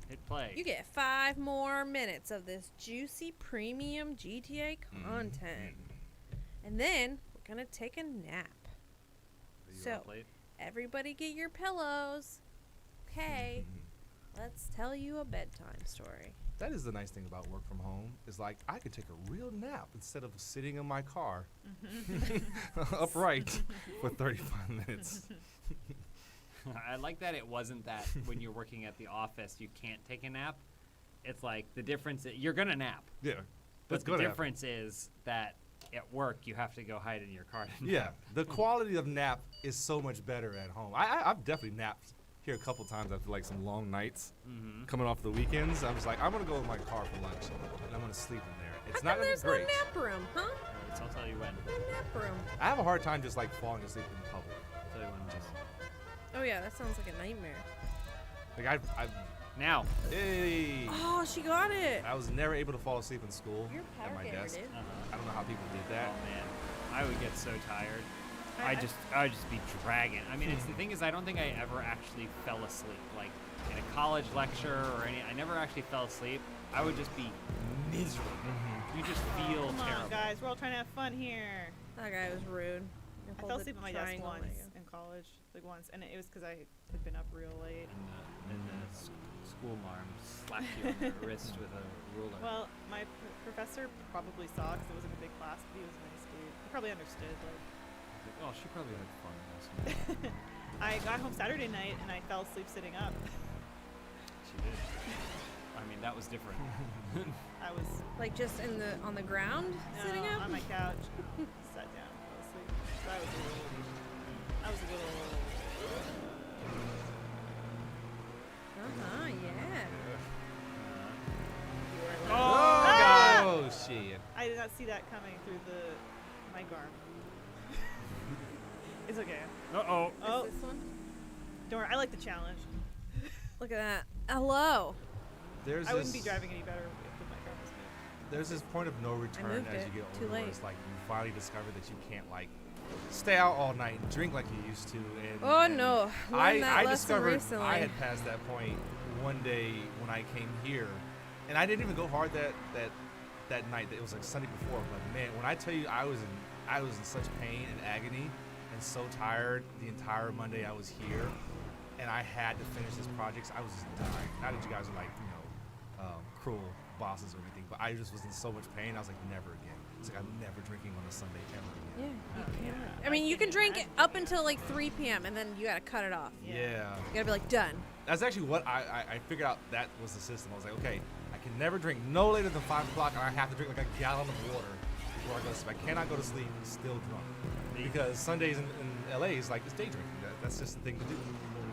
Speaker 4: Hit play.
Speaker 2: You get 5 more minutes of this juicy premium GTA content, and then we're gonna take a nap.
Speaker 4: Are you
Speaker 2: So-
Speaker 4: up late?
Speaker 2: Everybody get your pillows. Okay, let's tell you a bedtime story.
Speaker 1: That is the nice thing about work from home. Is like I could take a real nap instead of sitting in my car upright for 35 minutes.
Speaker 4: I like that it wasn't that when you're working at the office you can't take a nap. It's like the difference you're gonna nap,
Speaker 1: Yeah,
Speaker 4: but
Speaker 1: that's
Speaker 4: the
Speaker 1: good.
Speaker 4: difference is that at work you have to go hide in your car. To
Speaker 1: Yeah,
Speaker 4: nap.
Speaker 1: the quality of nap is so much better at home. I've definitely napped here a couple times after like some long nights coming off the weekends. I was like, I'm gonna go in my car for lunch and I'm gonna sleep in there. It's
Speaker 2: How
Speaker 1: not
Speaker 2: come
Speaker 1: gonna be
Speaker 2: there's no
Speaker 1: great.
Speaker 2: nap room, huh?
Speaker 4: I'll tell you when.
Speaker 2: No nap room.
Speaker 1: I have a hard time just like falling asleep in public.
Speaker 4: I'll tell you when. Just
Speaker 2: Oh yeah, that sounds like a nightmare.
Speaker 1: Like I've
Speaker 4: now.
Speaker 1: hey,
Speaker 2: Oh, she got it.
Speaker 1: I was never able to fall asleep in school
Speaker 2: Your
Speaker 1: at
Speaker 2: power
Speaker 1: my
Speaker 2: gamer
Speaker 1: desk.
Speaker 2: did.
Speaker 1: I don't know how people did
Speaker 4: Oh
Speaker 1: that.
Speaker 4: man, I would get so tired.
Speaker 5: I-
Speaker 4: I'd just be dragging. I mean, it's the thing is, I don't think I ever actually fell asleep. Like in a college lecture or any, I never actually fell asleep. I would just be miserable. You just feel
Speaker 5: Come
Speaker 4: terrible.
Speaker 5: on, guys. We're all trying to have fun here.
Speaker 2: That guy was rude. You
Speaker 5: I
Speaker 2: hold
Speaker 5: fell
Speaker 2: the
Speaker 5: asleep at my desk
Speaker 2: triangle
Speaker 5: once
Speaker 2: like
Speaker 5: in college, like once, and it was because I had been up real late.
Speaker 4: And the school marm slapped you on the wrist with a ruler.
Speaker 5: Well, my professor probably saw because it wasn't a big class, but he was a nice dude. He probably understood. Like,
Speaker 1: Oh, she probably had fun last night.
Speaker 5: I got home Saturday night and I fell asleep sitting up.
Speaker 4: She did. I mean, that was different.
Speaker 5: I was
Speaker 2: Like just on the ground, sitting up.
Speaker 5: on my couch, sat down, fell asleep. So I was a little.
Speaker 2: Yeah.
Speaker 1: Oh, shit.
Speaker 5: I did not see that coming through my garb. It's okay.
Speaker 4: Uh-oh.
Speaker 5: Oh,
Speaker 2: Is this one?
Speaker 5: don't worry. I like the challenge.
Speaker 2: Look at that. Hello.
Speaker 1: There's
Speaker 5: I wouldn't be
Speaker 1: this-
Speaker 5: driving any better if my car was moved.
Speaker 1: There's this point of no return
Speaker 2: moved
Speaker 1: as
Speaker 2: it.
Speaker 1: you get
Speaker 2: Too
Speaker 1: older where
Speaker 2: late.
Speaker 1: it's like you finally discover that you can't like stay out all night and drink like you used to. And,
Speaker 2: Oh,
Speaker 1: and
Speaker 2: no. Learned that
Speaker 1: I
Speaker 2: lesson
Speaker 1: discovered
Speaker 2: recently.
Speaker 1: I had passed that point one day when I came here, and I didn't even go hard that night. It was like Sunday before. But man, when I tell you I was in such pain and agony and so tired the entire Monday I was here, and I had to finish this project. I was just dying. Not that you guys are like cruel bosses or anything, but I just was in so much pain. I was like, never again. It's like I'm never drinking on a Sunday ever
Speaker 2: Yeah,
Speaker 1: again.
Speaker 2: you can. I mean, you can drink it up until like 3 p.m. and then you gotta cut it off.
Speaker 5: Yeah.
Speaker 1: Yeah.
Speaker 2: You gotta be like done.
Speaker 1: That's actually what I figured out. That was the system. I was like, okay, I can never drink no later than 5 o'clock, and I have to drink like a gallon of water before I go to sleep. I cannot go to sleep still drunk because Sundays and LA is like it's day drinking. That's just the thing to do.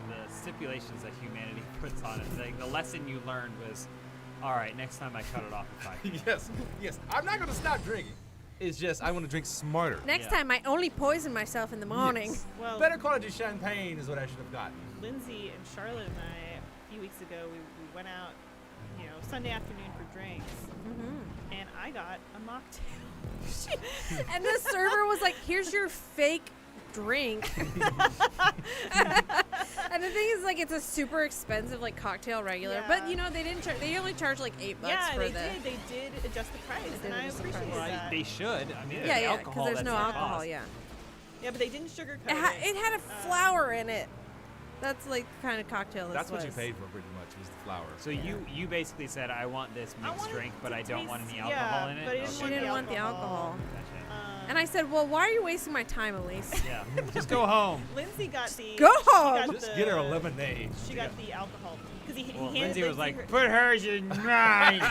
Speaker 4: The stipulations that humanity puts on it. Like, the lesson you learned was, all right, next time I cut it off at 5 p.m.
Speaker 1: yes. I'm not gonna stop drinking. It's just I want to drink smarter.
Speaker 2: Next
Speaker 4: Yeah.
Speaker 2: time, I only poison myself in the morning.
Speaker 1: Yes.
Speaker 5: Well,
Speaker 1: Better quality champagne is what I should have gotten.
Speaker 5: Lindsay and Charlotte and I, a few weeks ago, we went out, Sunday afternoon for drinks, and I got a mocktail.
Speaker 2: And the server was like, "Here's your fake drink." And the thing is, like, it's a super expensive like cocktail regular, but
Speaker 5: Yeah.
Speaker 2: they didn't. They only charge like $8
Speaker 5: Yeah,
Speaker 2: for
Speaker 5: they
Speaker 2: the.
Speaker 5: did. They did adjust the price,
Speaker 2: They did
Speaker 5: and I
Speaker 2: adjust the price.
Speaker 5: appreciated
Speaker 4: Well,
Speaker 5: that.
Speaker 4: they should. I mean,
Speaker 2: Yeah,
Speaker 4: alcohol,
Speaker 2: because there's
Speaker 4: that's
Speaker 2: no
Speaker 4: the
Speaker 2: alcohol.
Speaker 4: cost.
Speaker 2: Yeah,
Speaker 5: Yeah, but they didn't sugarcoat
Speaker 2: it had a flour in it. That's like the kind of cocktail this
Speaker 1: That's what you
Speaker 2: was.
Speaker 1: paid for pretty much was the flour.
Speaker 4: So you basically said, I want this
Speaker 5: I
Speaker 4: mixed
Speaker 5: want it
Speaker 4: drink, but
Speaker 5: to
Speaker 4: I don't want
Speaker 5: taste-
Speaker 4: any alcohol
Speaker 5: yeah,
Speaker 4: in it.
Speaker 5: but I didn't
Speaker 2: She
Speaker 5: want
Speaker 2: didn't
Speaker 5: the
Speaker 2: want the alcohol.
Speaker 4: Gotcha.
Speaker 2: And I said, "Well, why are you wasting my time, Elise?"
Speaker 4: Yeah, just go home.
Speaker 5: Lindsay got the.
Speaker 2: Go
Speaker 5: she
Speaker 2: home!
Speaker 5: got
Speaker 1: Just
Speaker 5: the-
Speaker 1: get her a lemonade.
Speaker 5: She got the alcohol because he
Speaker 4: Well,
Speaker 5: handed
Speaker 4: Lindsay was like,
Speaker 5: her,
Speaker 4: put hers in mine.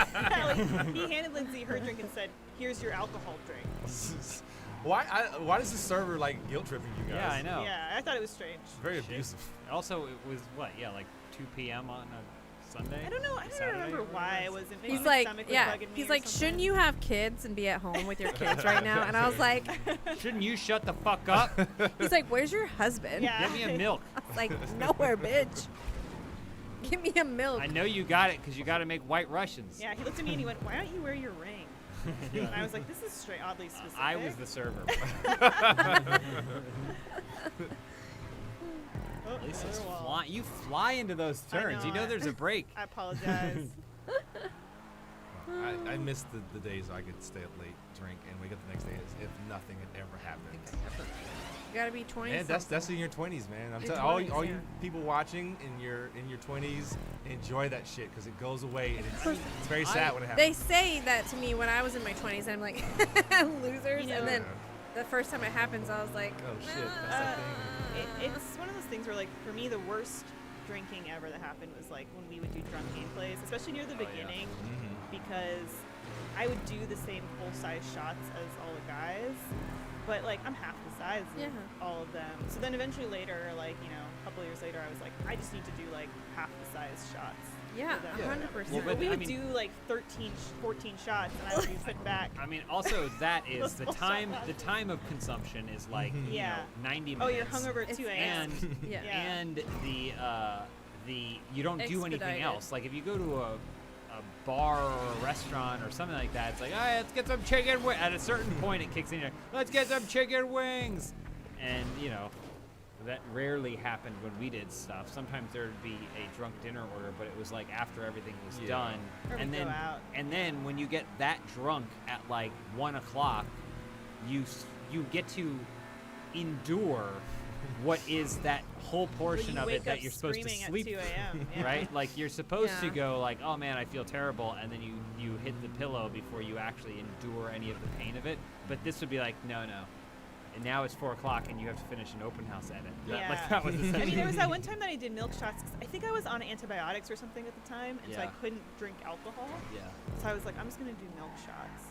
Speaker 5: he handed Lindsay her drink and said, "Here's your alcohol drink."
Speaker 1: Why does the server like guilt tripping you guys?
Speaker 4: Yeah, I know.
Speaker 5: Yeah, I thought it was strange.
Speaker 1: It's very
Speaker 4: Shit.
Speaker 1: abusive.
Speaker 4: Also, it was like 2 p.m. on a Sunday.
Speaker 5: I don't know. I don't
Speaker 4: Saturday,
Speaker 5: remember
Speaker 4: or
Speaker 5: why I
Speaker 4: whatever it
Speaker 5: wasn't.
Speaker 2: He's
Speaker 5: my
Speaker 2: like,
Speaker 5: stomach was
Speaker 2: yeah.
Speaker 5: bugging me
Speaker 2: He's
Speaker 5: or
Speaker 2: like,
Speaker 5: something.
Speaker 2: "Shouldn't you have kids and be at home with your kids right now?" And I was like,
Speaker 4: was. Shouldn't you shut the fuck up?
Speaker 2: "He's like, where's your husband?"
Speaker 5: Yeah.
Speaker 4: Get me a milk.
Speaker 2: I was like, "Nowhere, bitch. Give me a milk."
Speaker 4: I know you got it because you got to make white Russians.
Speaker 5: Yeah, he looked at me and he went, "Why don't you wear your ring?" And I was like, "This is straight, oddly specific."
Speaker 4: I was the server.
Speaker 5: Oh,
Speaker 4: At least
Speaker 5: another
Speaker 4: it's
Speaker 5: wall.
Speaker 4: you fly into those
Speaker 5: I
Speaker 4: turns.
Speaker 5: know,
Speaker 4: You know there's a break.
Speaker 5: I apologize.
Speaker 1: I missed the days I could stay up late, drink, and wake up the next day as if nothing had ever happened.
Speaker 2: You gotta be 20.
Speaker 1: Man, that's in your 20s, man. I'm
Speaker 2: Your
Speaker 1: telling
Speaker 2: 20s,
Speaker 1: all
Speaker 2: yeah.
Speaker 1: you people watching in your 20s, enjoy that shit because it goes away and it's very sad when it
Speaker 2: They
Speaker 1: happens.
Speaker 2: say that to me when I was in my 20s, and I'm like, losers.
Speaker 5: You know-
Speaker 2: And then the first time it happens, I was like,
Speaker 1: Oh shit, that's that thing.
Speaker 5: It's one of those things where, like, for me, the worst drinking ever that happened was like when we would do drunk gameplays, especially near the
Speaker 4: Oh, yeah.
Speaker 5: beginning,
Speaker 1: Mhm.
Speaker 5: because I would do the same full-size shots as all the guys, but like I'm half the size of
Speaker 2: Yeah.
Speaker 5: all of them. So then eventually later, like, a couple of years later, I was like, I just need to do like half the size shots.
Speaker 2: yeah,
Speaker 5: for them.
Speaker 1: Yeah.
Speaker 2: 100%.
Speaker 4: Well,
Speaker 5: But we
Speaker 4: I
Speaker 5: would
Speaker 4: mean-
Speaker 5: do like 13, 14 shots, and I would be put back.
Speaker 4: I mean, also that is the
Speaker 5: Those
Speaker 4: time.
Speaker 5: shots.
Speaker 4: The time of consumption is like
Speaker 1: Mhm.
Speaker 5: Yeah.
Speaker 4: 90
Speaker 5: Oh,
Speaker 4: minutes.
Speaker 5: you're hungover at
Speaker 2: It's-
Speaker 5: 2 a.m.
Speaker 4: And
Speaker 2: Yeah.
Speaker 5: Yeah.
Speaker 4: and the you don't do anything
Speaker 2: Expedited.
Speaker 4: else. Like if you go to a bar or a restaurant or something like that, it's like, all right, let's get some chicken wings. At a certain point, it kicks in. You're like, let's get some chicken wings, and that rarely happened when we did stuff. Sometimes there would be a drunk dinner order, but it was like after everything was
Speaker 1: Yeah.
Speaker 4: done,
Speaker 5: Or
Speaker 4: and
Speaker 5: we'd
Speaker 4: then
Speaker 5: go out.
Speaker 4: and then when you get that drunk at like 1 o'clock, you get to endure what is that whole portion
Speaker 5: you
Speaker 4: of
Speaker 5: wake
Speaker 4: it that
Speaker 5: up
Speaker 4: you're supposed to
Speaker 5: screaming
Speaker 4: sleep
Speaker 5: at 2 a.m.
Speaker 4: through, right? Like you're supposed to
Speaker 2: Yeah.
Speaker 4: go like, oh man, I feel terrible, and then you hit the pillow before you actually endure any of the pain of it. But this would be like, no. And now it's 4 o'clock, and you have to finish an open house edit.
Speaker 5: Yeah.
Speaker 4: Like that was
Speaker 5: I mean, there was
Speaker 4: essentially-
Speaker 5: that one time that I did milk shots. 'Cause I think I was on antibiotics or something at the time, and so I
Speaker 4: Yeah.
Speaker 5: couldn't drink alcohol.
Speaker 4: Yeah.
Speaker 5: So I was like, I'm just gonna do milk shots.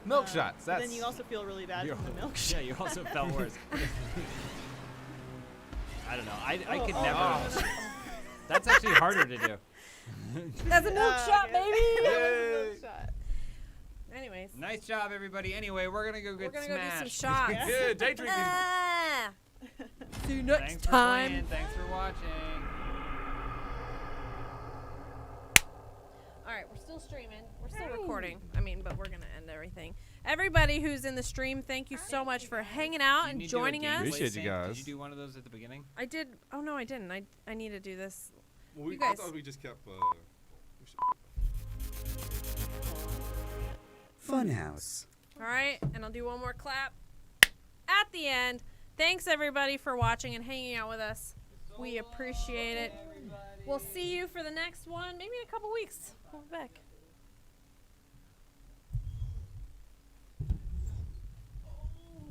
Speaker 1: Milk shots.
Speaker 5: But
Speaker 1: That's
Speaker 5: then you also feel really bad
Speaker 4: You're-
Speaker 5: from the milk
Speaker 4: Yeah,
Speaker 5: shot.
Speaker 4: you also felt worse. I don't know. I could
Speaker 5: oh,
Speaker 4: never.
Speaker 5: oh.
Speaker 4: That's actually harder to do.
Speaker 2: That's a milk shot,
Speaker 5: okay.
Speaker 2: baby.
Speaker 1: Yay.
Speaker 5: Milk shot.
Speaker 2: Anyways,
Speaker 4: Nice job, everybody. Anyway, we're gonna go
Speaker 2: we're
Speaker 4: get
Speaker 2: gonna go do some
Speaker 4: smashed.
Speaker 2: shots.
Speaker 1: yeah, day drinking.
Speaker 2: Ah. See you next
Speaker 4: Thanks for
Speaker 2: time.
Speaker 4: playing. Thanks for watching.
Speaker 2: All right, we're still streaming. We're still recording. I mean, but we're going to end everything. Everybody who's in the stream, thank you so much for hanging out
Speaker 4: Do you
Speaker 2: and
Speaker 4: need to do a
Speaker 2: joining
Speaker 4: gameplay
Speaker 2: us.
Speaker 1: Appreciate you
Speaker 4: sync?
Speaker 1: guys.
Speaker 4: Did you do one of those at the beginning?
Speaker 2: I did. Oh, no, I didn't. I need to do this.
Speaker 6: We,
Speaker 2: You guys-
Speaker 6: I thought we just kept.
Speaker 7: Funhaus.
Speaker 2: All right, and I'll do one more clap at the end. Thanks, everybody, for watching and hanging out with us. We appreciate it. We'll see you for the next one, maybe in a couple weeks. We'll be back.